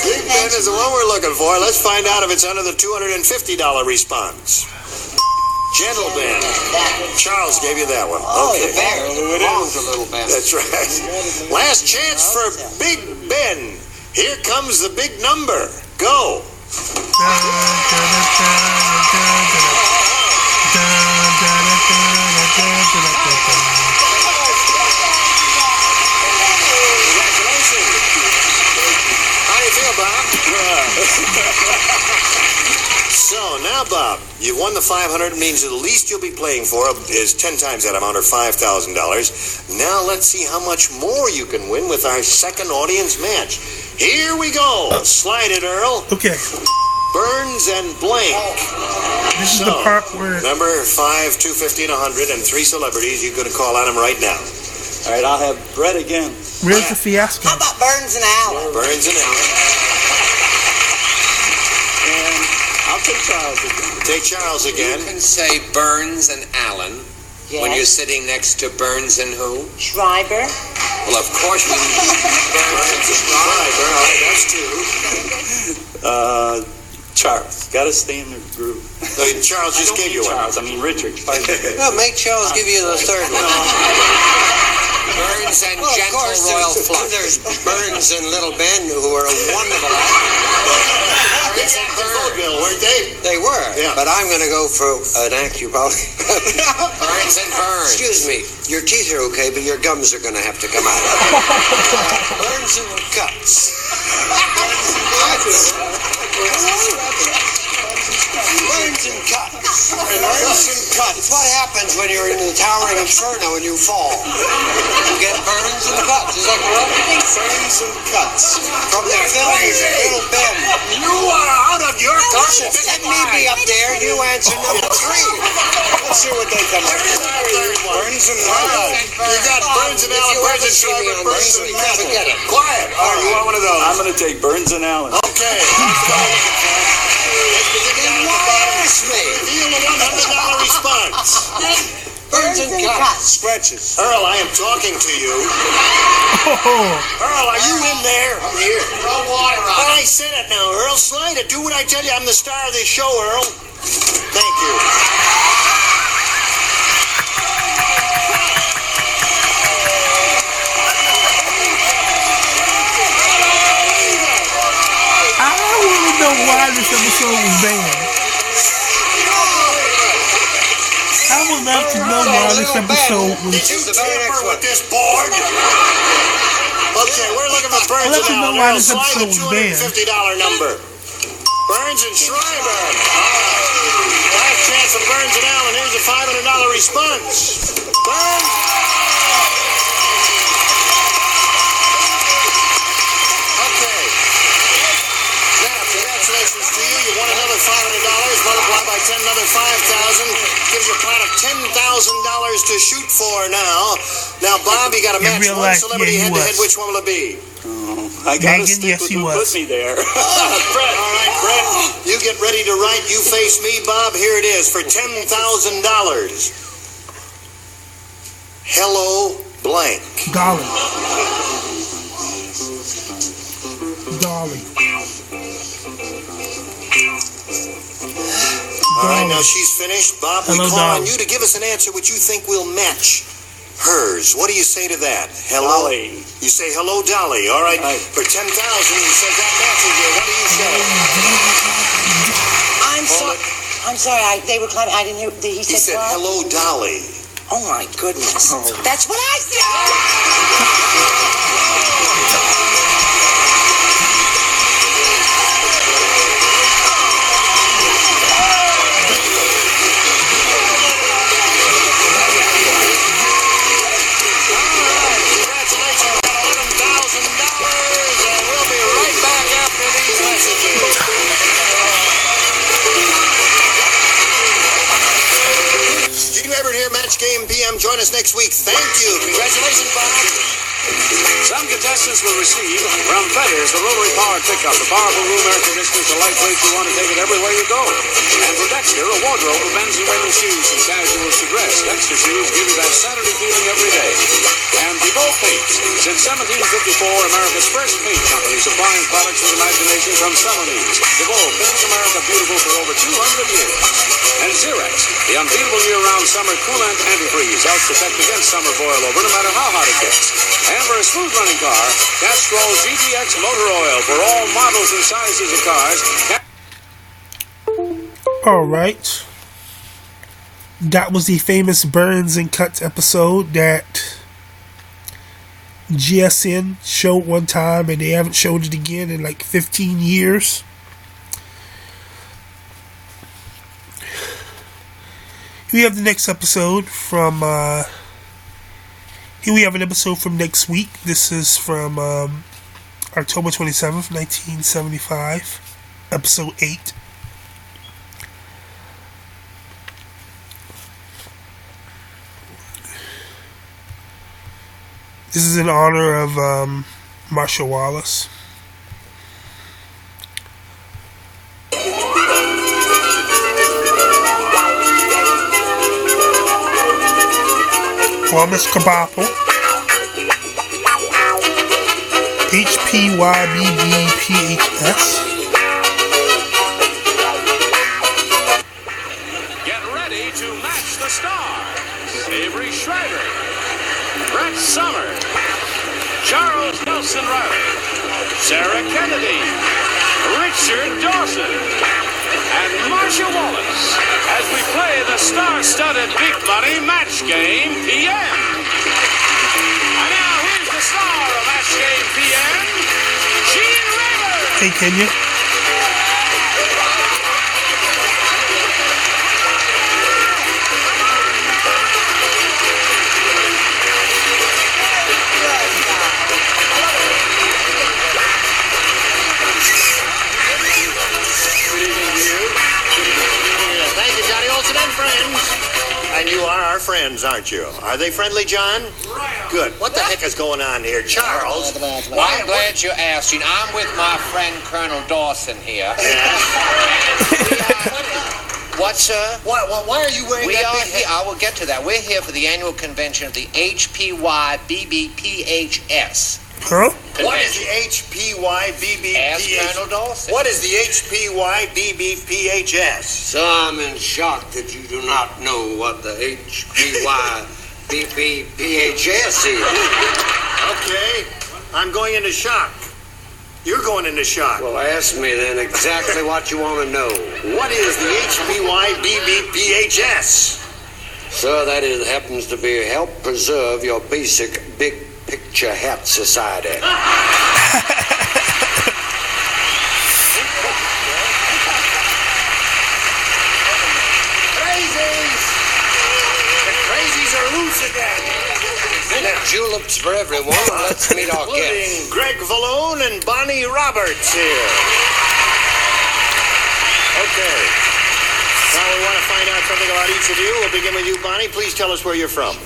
Big Ben is the one we're looking for. Let's find out if it's under the $250 response. Gentle Ben. Charles gave you that one. Okay. The bear belongs to Little Ben. That's right. Last chance for Big Ben. Here comes the big number. Go. You've won the $500. Means the least you'll be playing for is 10 times that amount, or $5,000. Now let's see how much more you can win with our second audience match. Here we go. Slide it, Earl. Okay. Burns and Blank. This is the part where... Remember, 5, 250, and 100, and 3 celebrities. You can call on them right now. All right, I'll have Brett again. Where's the fiasco? How about Burns and Allen? Burns and Allen. And I'll take Charles again. Take Charles again. You can say Burns and Allen when you're sitting next to Burns and who? Schreiber. Well, of course you Burns and Schreiber. All right, that's 2. Charles. Got to stay in the groove. Charles just gave you Charles. one. I mean Richard. Well, make Charles give you the third one. Burns and Gentle Royal Flush. There's Burns and Little Ben, who are a wonderful actor. Burns and Bill, weren't they? They were, yeah. But I'm going to go for an act you probably... Burns and Burns. Excuse me, your teeth are okay, but your gums are going to have to come out. Burns and Cuts. Burns and Cuts. Burns and Cuts. What happens when you're in the towering inferno and you fall? You get burns and cuts. Is that correct? Burns and cuts. From the film Little Ben. You are out of your conscience. Let me be up there. You answer number 3. Let's see what they come up with. Burns and cuts. You got Burns and Allen, Burns and Schreiber, Burns and cuts. Forget it. Quiet. All right, you want one of those? I'm going to take Burns and Allen. Okay. Deal a $100 response. Burns and cuts. Stretches. Earl, I am talking to you. Earl, are you in there? I'm here. Throw water on it. I said it now, Earl. Slide it. Do what I tell you. I'm the star of this show, Earl. Thank you. I want to know why this episode was banned. I would love to know why this episode was... Did you tamper with this board? Okay, we're looking for Burns and Allen. Why this episode was banned. $250 number. Burns and Schreiber. Last chance for Burns and Allen. Here's a $500 response. Burns. Okay. Now, congratulations to you. You won another $500. Multiplied by 10, another $5,000. Gives you a pot of $10,000 to shoot for now. Now, Bob, you got to match one celebrity head-to-head. Which one will it be? I got to stick with who put me there. Brett. All right, Brett, you get ready to write. You face me, Bob. Here it is for $10,000. Hello, blank. Dolly. Dolly. All right, now she's finished. Bob, we Hello, call on Dolly. you to give us an answer which you think will match hers. What do you say to that? Hello? Dolly. You say hello, Dolly. All right. For $10,000, you said that matches you. What do you say? I'm sorry. They were climbing. I didn't hear. He said what? Hello, Dolly. Oh my goodness. That's what I said. Game PM. Join us next week. Thank you. Congratulations, Bob. Some contestants will receive from Feathers the rotary powered pickup, the powerful room air conditioner, so lightweight you want to take it everywhere you go. And for Dexter, a wardrobe of men's and women's shoes from casuals to dress. Dexter shoes give you that Saturday feeling every day. And DeVoe Paints. Since 1754, America's first paint company supplying products with imagination from Celanese. DeVoe paints America beautiful for over 200 years. And Xerox, the unbeatable year-round summer coolant antifreeze, helps protect against summer boil over no matter how hot it gets. And for a smooth-running car, Castrol GTX motor oil for all models and sizes of cars. All right. That was the famous Burns and Cuts episode that GSN showed one time, and they haven't showed it again in like 15 years. We have the next episode from, here we have an episode from next week. This is from October 27th, 1975, episode 8. This is in honor of Marshall Wallace. Wallace Kabapple, HPYBBPHS. Get ready to match the stars. Avery Schreiber, Brett Summers, Charles Nelson Riley, Sarah Kennedy, Richard Dawson, and Marcia Wallace as we play the star-studded Big Money Match Game PM. And now here's the star of Match Game PM, Gene Raymond. Hey, Kenya. And you are our friends, aren't you? Are they friendly, John? Good. What the heck is going on here? Charles? Well, I'm glad you asked, Gene. I'm with my friend Colonel Dawson here. What, sir? Why are you wearing that big here. I will get to that. We're here for the annual convention of the HPYBBPHS. Huh? What is the HPYBBPHS? Ask Colonel Dawson. What is the HPYBBPHS? So I'm in shock that you do not know what the HPYBBPHS is. Okay, I'm going into shock. You're going into shock. Well, ask me then exactly what you want to know. What is the HPYBBPHS? Sir, that happens to be help preserve your basic big picture hat society. Crazies! The crazies are loose again. Juleps for everyone. Let's meet our guests. Including Greg Valone and Bonnie Roberts here. Okay. Now we want to find out something about each of you. We'll begin with you, Bonnie. Please tell us where you're from.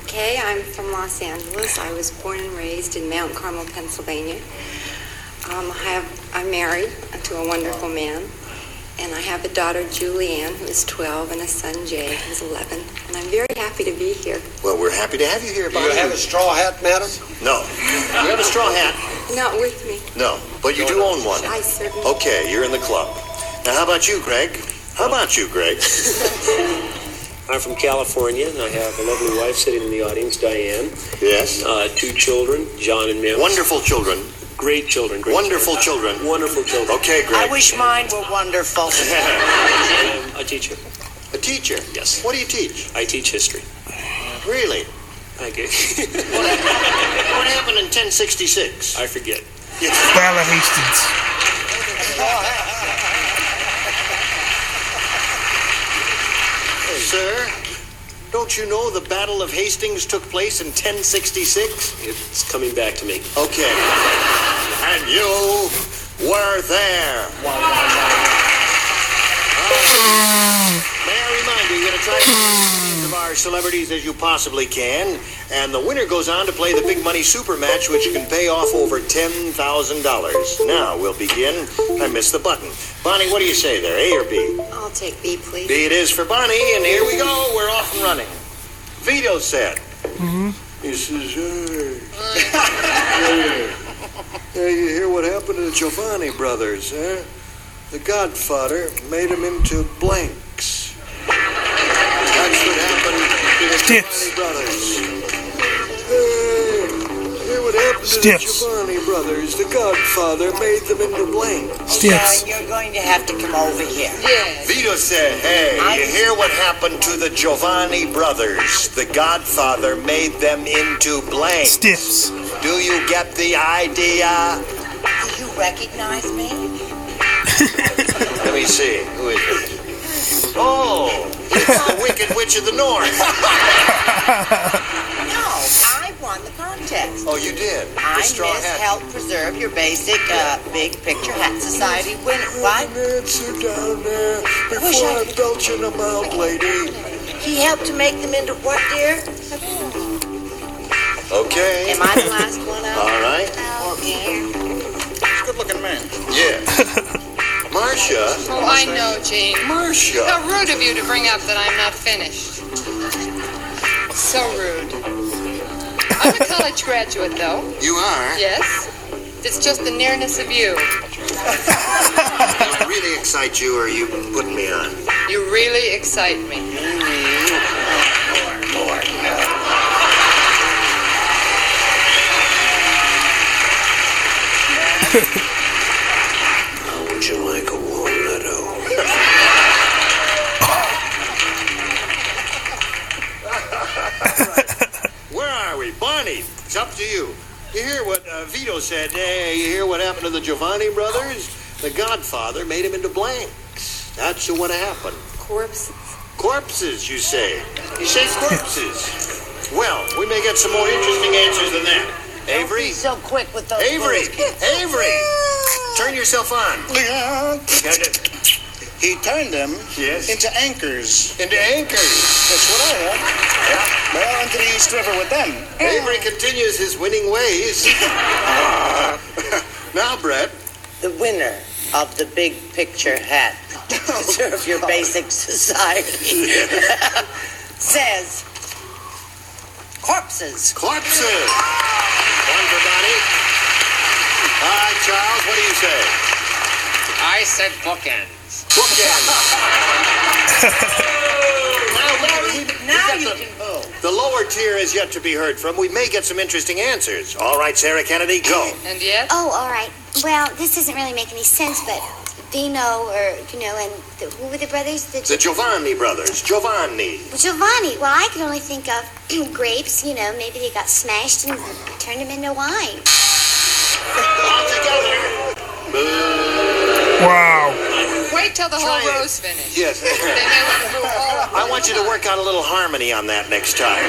Okay, I'm from Los Angeles. I was born and raised in Mount Carmel, Pennsylvania. I'm married to a wonderful man, and I have a daughter, Julianne, who is 12, and a son, Jay, who's 11. And I'm very happy to be here. Well, we're happy to have you here, Bonnie. Do you have a straw hat, madam? No. You have a straw hat? Not with me. No, but you do own one. I certainly. Okay, you're in the club. Now, how about you, Greg? How about you, Greg? I'm from California, and I have a lovely wife sitting in the audience, Diane. Yes. 2 children, John and Mary. Wonderful children. Great children. Wonderful children. Wonderful children. Okay, Greg. I wish mine were wonderful. I'm a teacher. A teacher? Yes. What do you teach? I teach history. Really? Thank you. What happened in 1066? I forget. Battle of Hastings. Sir, don't you know the Battle of Hastings took place in 1066? It's coming back to me. Okay. And you were there. May I remind you, you're going to try to get as many of our celebrities as you possibly can, and the winner goes on to play the Big Money Super Match, which can pay off over $10,000. Now we'll begin. I missed the button. Bonnie, what do you say there, A or B? I'll take B, please. B it is for Bonnie, and here we go. We're off and running. Vito said. Mm-hmm. This is Hey, you hear what happened to the Giovanni brothers, huh? The Godfather made them into blanks. That's what happened to the Giovanni brothers. Hear what happened to the Giovanni brothers? The Godfather made them into blanks. You're going to have to come over here. Yes. Vito said, hey, you hear what happened to the Giovanni brothers? The Godfather made them into blanks. Stiffs. Do you get the idea? Do you recognize me? Let me see. Who is it? Oh, it's It's the Wicked Witch of the North. No, I won the contest. Oh, you did? I The straw Miss hat. Help Preserve Your Basic Big Picture Hat Society winner. What? Answer down there before Wish I I belch in a mouth, lady. He helped to make them into what, dear? Okay. Am I the last one out? All right. Good-looking man. Yeah. Marcia. Oh, I know, Gene. Marcia. How rude of you to bring up that I'm not finished. So rude. I'm a college graduate, though. You are? Yes. It's just the nearness of you. Do I really excite you, or are you putting me on? You really excite me. How would you like a walnut-o? Where are we? Barney, it's up to you. You hear what Vito said? You hear what happened to the Giovanni brothers? The Godfather made him into blanks. That's what happened. Corpses. Corpses, you say? You say corpses. Well, we may get some more interesting answers than that. Avery? So quick with those Avery! words. Avery! Turn yourself on. He turned them Yes. into anchors. Into anchors. That's what I heard. Yeah. Well, into the East River with them. Avery continues his winning ways. Now, Brett. The winner of the Big Picture Hat Preserve Your Basic Society says corpses. Corpses. One for Donnie. All right, Charles, what do you say? I said bookends. Bookends. Now, Larry, Now you can go. the lower tier is yet to be heard from. We may get some interesting answers. All right, Sarah Kennedy, go. And yet? Oh, all right. Well, this doesn't really make any sense, but Vino, and who were the brothers? The Giovanni brothers. Giovanni. Giovanni. Well, I could only think of grapes, maybe they got smashed and turned them into wine. All together. Wow. Wait till the whole Try it. row's finished. Yes. Then they went through all I want you to work out a little harmony on that next time.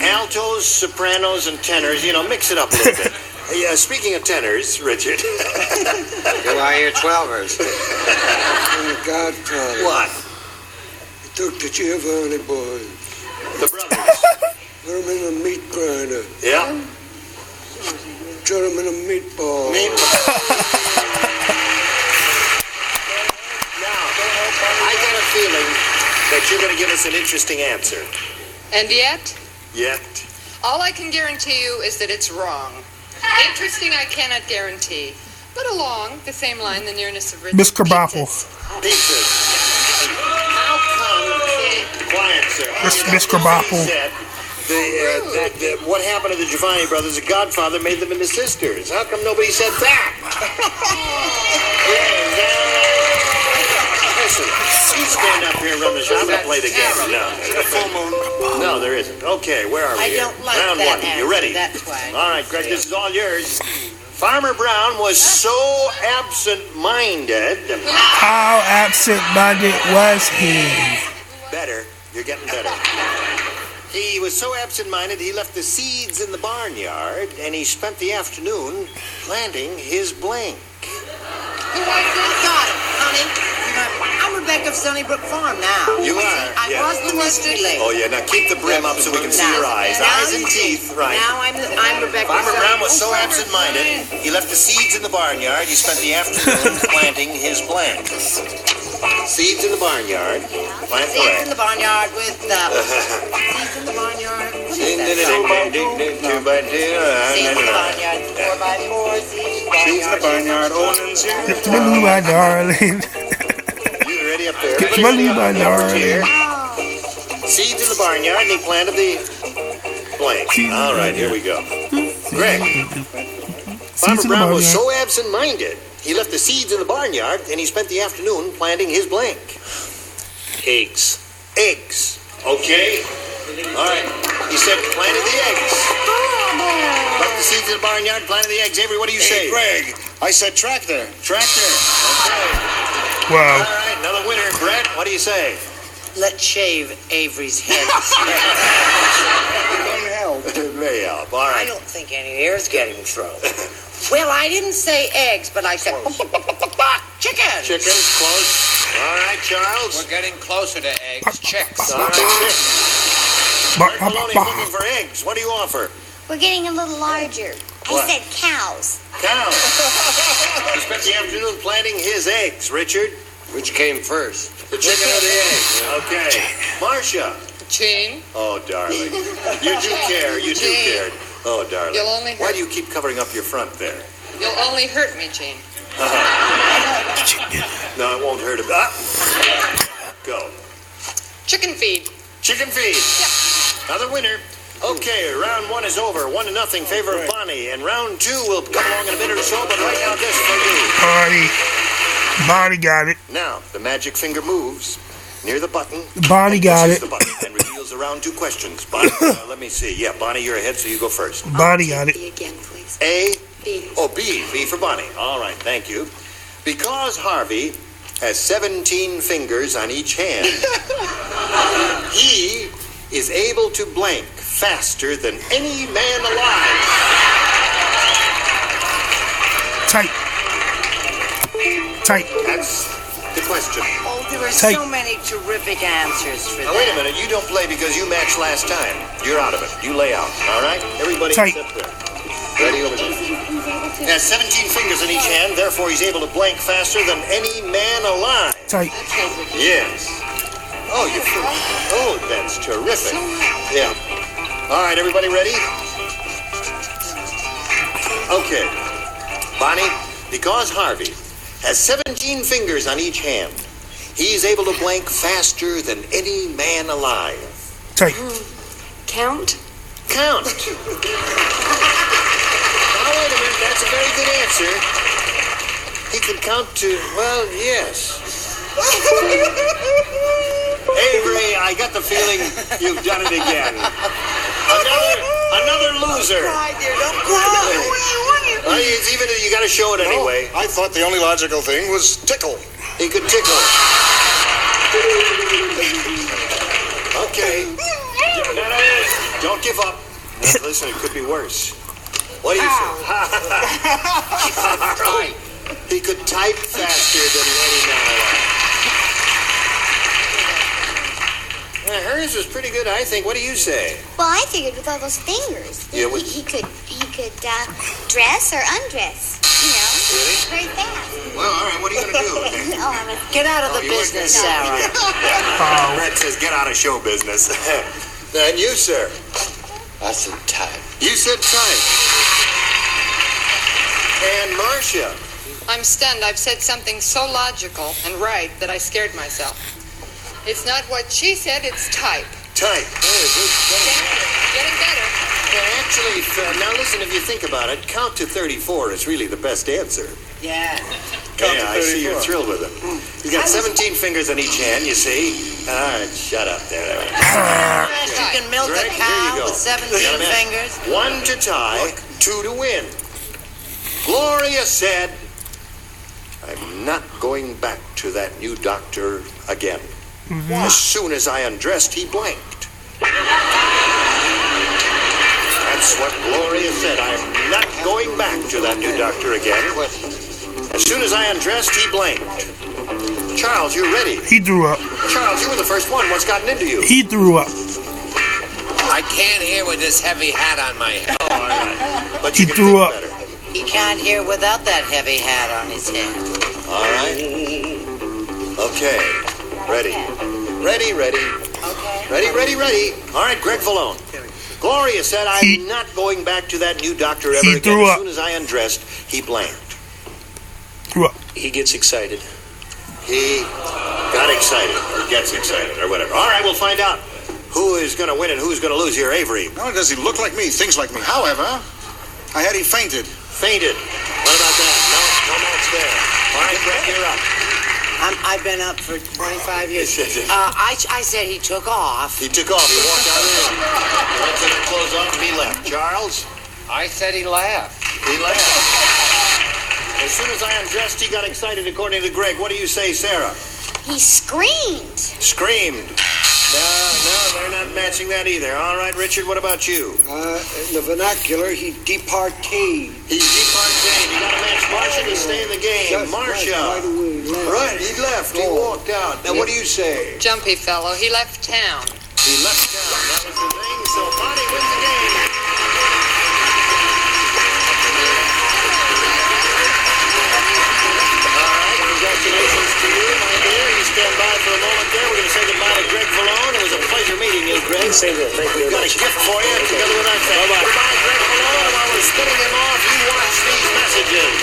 Altos, sopranos, and tenors, mix it up a little bit. Yeah, speaking of tenors, Richard. You are your 12ers. The Godfather. What? He took the Giovanni boys. The brothers. Put them in a meat grinder. Yeah? Turn them into meatballs. Now, I got a feeling that you're going to give us an interesting answer. And yet? Yet? All I can guarantee you is that it's wrong. Interesting, I cannot guarantee. But along the same line, the nearness of rich Miss Krabappel. Pizzas. How come... Quiet, sir. Miss Krabappel. What happened to the Giovanni brothers? The Godfather made them into sisters. How come nobody said that? Listen, you stand up here and run the show. I'm going to play the game. No, there isn't. Okay, where are we I here? don't like Round that one. You ready? That's why. All right, Greg, this is all yours. Farmer Brown was so absent-minded. How absent-minded was he? Better. You're getting better. He was so absent-minded, he left the seeds in the barnyard, and he spent the afternoon planting his blank. Got it, honey. I'm Rebecca of Sunnybrook Farm now. You are? I Yeah. was the mystery lady. Oh, yeah, now keep the brim up so we can see your eyes. Eyes and teeth, right. Now I'm Rebecca. Farmer Brown was so absent-minded, he left the seeds in the barnyard. He spent the afternoon planting his blank. Seeds in the barnyard. Plant Seeds in blank. the barnyard with seeds in the barnyard. What is that? Two by two. Seeds in the barnyard. 4x4. Seeds in the barnyard. Onans here. Get money, my darling. You ready up there? Get money, my darling. Seeds in the barnyard, and he planted the blank. All right, here we go. Greg. Farmer Brown was so absent-minded, he left the seeds in the barnyard, and he spent the afternoon planting his blank. Eggs. Eggs. Okay. All right. He said planted the eggs. Left the seeds in the barnyard, planted the eggs. Avery, what do you say? Greg, I said tractor. Tractor. Okay. Wow. All right, another winner. Brett, what do you say? Let's shave Avery's head. It may help. All right. I don't think any hair's getting through. Well, I didn't say eggs, but I said chickens. Chickens, close. All right, Charles. We're getting closer to eggs. Chicks. All right, chicks. Maloney's looking for eggs. What do you offer? We're getting a little larger. What? I said cows. Cows. He spent the afternoon planting his eggs, Richard. Which came first? The chicken or the egg? Okay. Marcia. Gene? Oh, darling. You do care. You do care. Oh, darling. You'll only Why do you keep covering up your front there? You'll only hurt me, Gene. No, it won't hurt a bit. Go. Chicken feed. Chicken feed. Yeah. Another winner. Okay, round 1 is over. 1-0 favor of Bonnie. And round 2 will come along in a minute or so, but right now this for you. Bonnie got it. Now, the magic finger moves near the button. Bonnie got it. The button and reveals around 2 questions. Bonnie, let me see. Yeah, Bonnie, you're ahead, so you go first. Bonnie got it. B again, please. A? B. Oh, B. B for Bonnie. All right, thank you. Because Harvey has 17 fingers on each hand, he is able to blank faster than any man alive. Tight. That's the question. Oh, there are Take. so many terrific answers for Now, that. wait a minute. You don't play because you matched last time. You're out of it. You lay out. All right? Everybody Take. except Rick. Ready over there. He has 17 fingers in each hand, therefore he's able to blank faster than any man alive. Tight. Yes. Oh, you feel. Oh, that's terrific. Yeah. All right, everybody ready? Okay. Bonnie, because Harvey has 17 fingers on each hand, he's able to blank faster than any man alive. Tight. Count? Count. Now, wait a minute. That's a very good answer. He could count to, well, yes. Avery, I got the feeling you've done it again. Another loser. Don't cry, dear. Don't cry. Well, it's even, you got to show it anyway. I thought the only logical thing was tickle. He could tickle. Okay. Don't give up. Listen, it could be worse. What do you say? All right. He could type faster than any man alive. Hers was pretty good, I think. What do you say? Well, I figured with all those fingers, Yeah, he could dress or undress. You know, Really? very fast. Well, all right. What are you going to do? Oh, I was Get out of the you weren't business, gonna- Sarah. Red says, get out of show business. And you, sir? I said type. You said type. And Marcia? I'm stunned. I've said something so logical and right that I scared myself. It's not what she said, it's type. Type. Getting better. Yeah, actually, now listen, if you think about it, count to 34 is really the best answer. Yeah. Yeah, I see you're thrilled with it. He's got 17 fingers on each hand, you see. All right, shut up there. You can milk Greg, a here you cow go. with 17 Got a minute. fingers. 1 to tie, 2 to win. Gloria said, I'm not going back to that new doctor again. As soon as I undressed, he blanked. That's what Gloria said. I'm not going back to that new doctor again. As soon as I undressed, he blanked. Charles, you're ready. He threw up. Charles, you were the first one. What's gotten into you? He threw up. I can't hear with this heavy hat on my head. Oh, all right. But He you can threw think up. better. He can't hear without that heavy hat on his head. All right. Okay. Ready. Ready. Ready. All right, Greg Valone. Gloria said, I'm not going back to that new doctor ever He again. threw As up. soon as I undressed, he blanked. Threw up. He gets excited. He got excited, or gets excited, or whatever. All right, we'll find out who is going to win and who's going to lose here. Avery. Not only does he look like me, thinks like me. However, I had he fainted. Fainted. What about that? No match there. All right, Greg, you're up. I've been up for 25 years. I said he took off. He took off. He walked out of the room. He went to the clothes off and he left. Charles? I said he laughed. He laughed. As soon as I undressed, he got excited, according to Greg. What do you say, Sarah? He screamed. Screamed. No, they're not matching that either. All right, Richard, what about you? In the vernacular, he departed. He departed. You got to match Marcia to stay in the game. Marcia. Right, he left. He walked out. Now, what do you say? Jumpy fellow. He left town. He left town. That was the thing. So Bonnie wins the game. Congratulations to you, my dear. You stand by for a moment there. We're going to say goodbye to Greg Valone. It was a pleasure meeting you, Greg. Same here. Thank you. We've got a gift for you together with our thanks. Bye-bye. Goodbye, Greg Valone. While we're spinning them off, you watch these messages.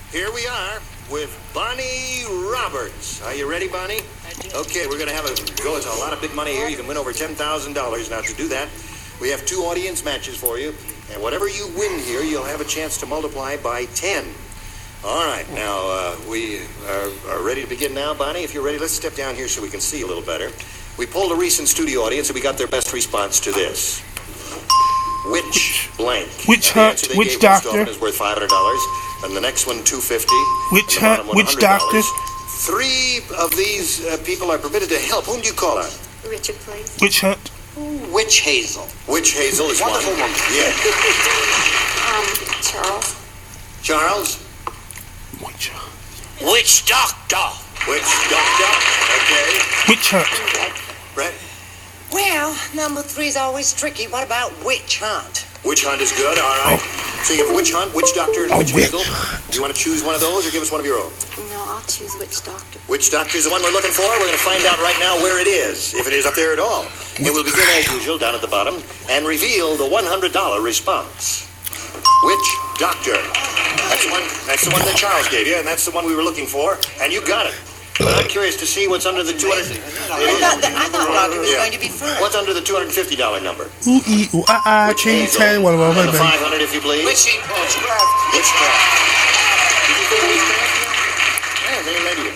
Here we are with Bonnie Roberts. Are you ready, Bonnie? Okay, we're going to have a go. It's a lot of big money here. You can win over $10,000. Now, to do that, we have 2 audience matches for you. And whatever you win here, you'll have a chance to multiply by 10. All right, now, we are ready to begin now, Bonnie. If you're ready, let's step down here so we can see a little better. We polled a recent studio audience, and we got their best response to this. Which blank? Which hunt? Which doctor? Is worth $500, and the next one $250. Which hunt? Which doctor? 3 of these people are permitted to help. Whom do you call on? Richard, please. Witch hunt? Witch Hazel. Witch Hazel is Wonderful one. woman. Yeah. Charles. Charles? Witch doctor. Witch doctor. Okay. Witch hunt? Brett? Well, number 3's always tricky. What about witch hunt? Witch hunt is good. All right. So you have witch hunt, witch doctor, and witch Hazel. Do you want to choose one of those or give us one of your own? No, I'll choose witch doctor. Witch doctor is the one we're looking for. We're going to find out right now where it is, if it is up there at all. And we'll begin as usual down at the bottom and reveal the $100 response. Witch doctor. That's the one that Charles gave you, and that's the one we were looking for, and you got it. But I'm curious to see what's under the $200. I thought doctor was going to be first. What's under the $250 number? Ooh, ee, ooh, ah, ah, king, 10, what about And the $500, if you please. Witchcraft. Witchcraft. Did you think witchcraft? Yeah, maybe.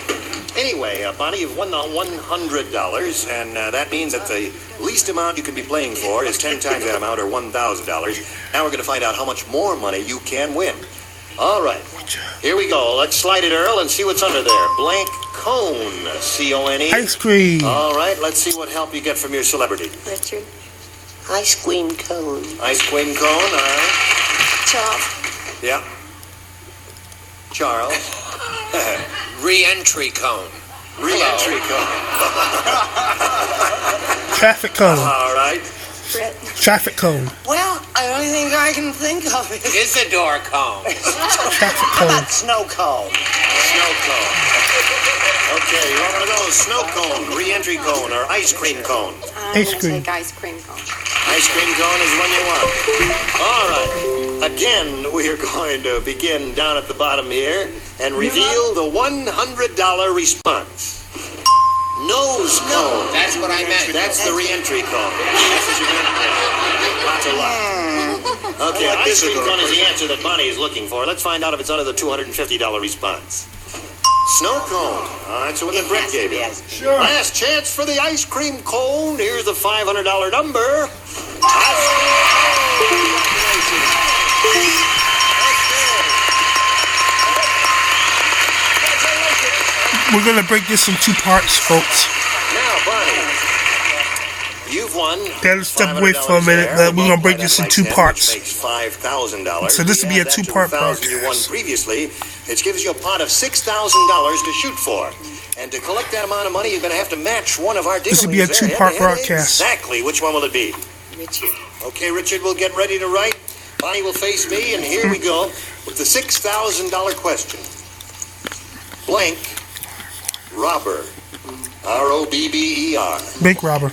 Anyway, Bonnie, you've won the $100, and that means that the least amount you can be playing for is 10 times that amount, or $1,000. Now we're going to find out how much more money you can win. All right, here we go. Let's slide it, Earl, and see what's under there. Blank cone, C-O-N-E. Ice cream. All right, let's see what help you get from your celebrity. Richard. Ice cream cone. Ice cream cone, all right. Charles. Yeah. Charles. Re-entry cone. Re-entry cone. Traffic cone. All right. Brett. Traffic cone. Well, the only thing I can think of is Isidore cone. Traffic How cone. about snow cone? Snow cone. Okay, you want one of those? Snow cone, re-entry cone, or ice cream cone? I'm Ice going to cream. take ice cream cone. Ice cream cone is the one you want. All right. Again, we are going to begin down at the bottom here and reveal the $100 response. Nose cone. That's what I meant. That's the re-entry cone. That's what you meant. Lots of luck. Okay, ice cream cone is the answer that Bonnie is looking for. Let's find out if it's under the $250 response. Snow cone. All right, so what the Brett gave you. Sure. Last chance for the ice cream cone. Here's the $500 number. We're going to break this in 2 parts, folks. Now, Bonnie, you've won. That'll step away for a minute, but we're going to break this in 2 parts. Makes $5,000. So this will be a 2-part $2,000 you won podcast. previously, which gives you a pot of $6,000 to shoot for. And to collect that amount of money, you're going to have to match one of our dealers. This will be a 2-part broadcast. Exactly. Which one will it be? Richard. Okay, Richard will get ready to write. Bonnie will face me, and here we go with the $6,000 question. Blank robber. R-O-B-B-E-R. Bank robber.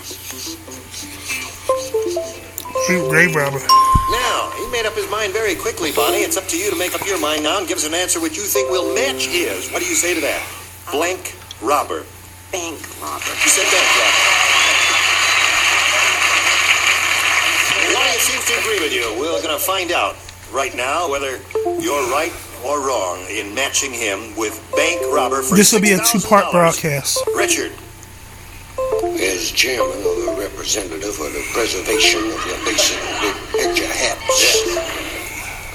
Grave robber. Now, he made up his mind very quickly, Bonnie. It's up to you to make up your mind now and give us an answer which you think will match his. What do you say to that? Blank robber. Bank robber. You said bank robber. Bonnie, it seems to agree with you. We're going to find out right now whether you're right or wrong in matching him with bank robber for This will be a $6,000. 2-part broadcast. Richard. As chairman of the representative for the preservation of your basic big picture habits,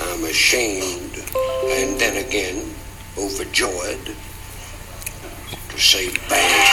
I'm ashamed and then again overjoyed, to say bad.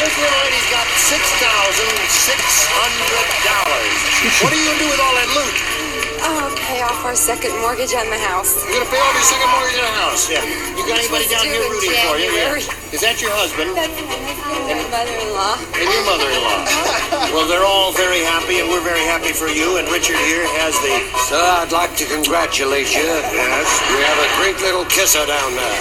This little lady's got $6,600. What are you going to do with all that loot? Oh, pay off our second mortgage on the house. You're going to pay off your second mortgage on the house? Yeah. You got anybody down here rooting for you? Yeah. Is that your husband? That's my husband and mother-in-law. And your mother-in-law. Well, they're all very happy, and we're very happy for you. And Richard here has the... Sir, I'd like to congratulate you. Yes? We have a great little kisser down there.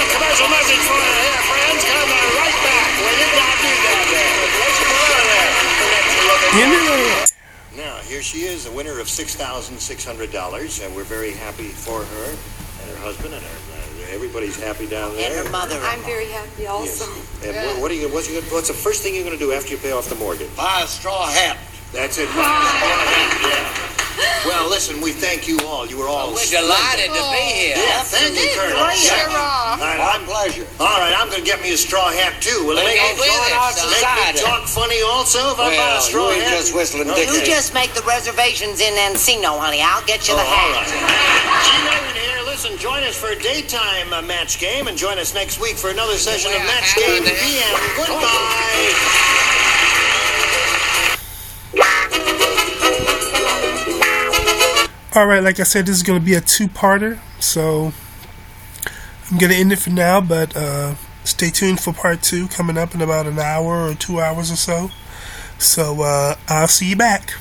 Commercial message for you here, friends. Come right back. Well, you gotta do that there. Now, here she is, the winner of $6,600, and we're very happy for her and her husband and her. Everybody's happy down there. And her mother. I'm very happy also. Yes. And what's the first thing you're going to do after you pay off the mortgage? Buy a straw hat. That's it. Yeah. Well, listen, we thank you all. You were all... We're delighted to be here. Yeah, thank you, Colonel. Sure are. My pleasure. All right, I'm going to get me a straw hat, too. Will it make me talk funny also if I buy a straw hat? Just whistling You just make the reservations in Encino, honey. I'll get you the hat. All right. G-Nolan here. Listen, join us for a daytime match game, and join us next week for another session of Match Game PM. Goodbye. Alright, like I said, this is going to be a two-parter, so I'm going to end it for now, but stay tuned for part 2 coming up in about an hour or 2 hours or so. So I'll see you back.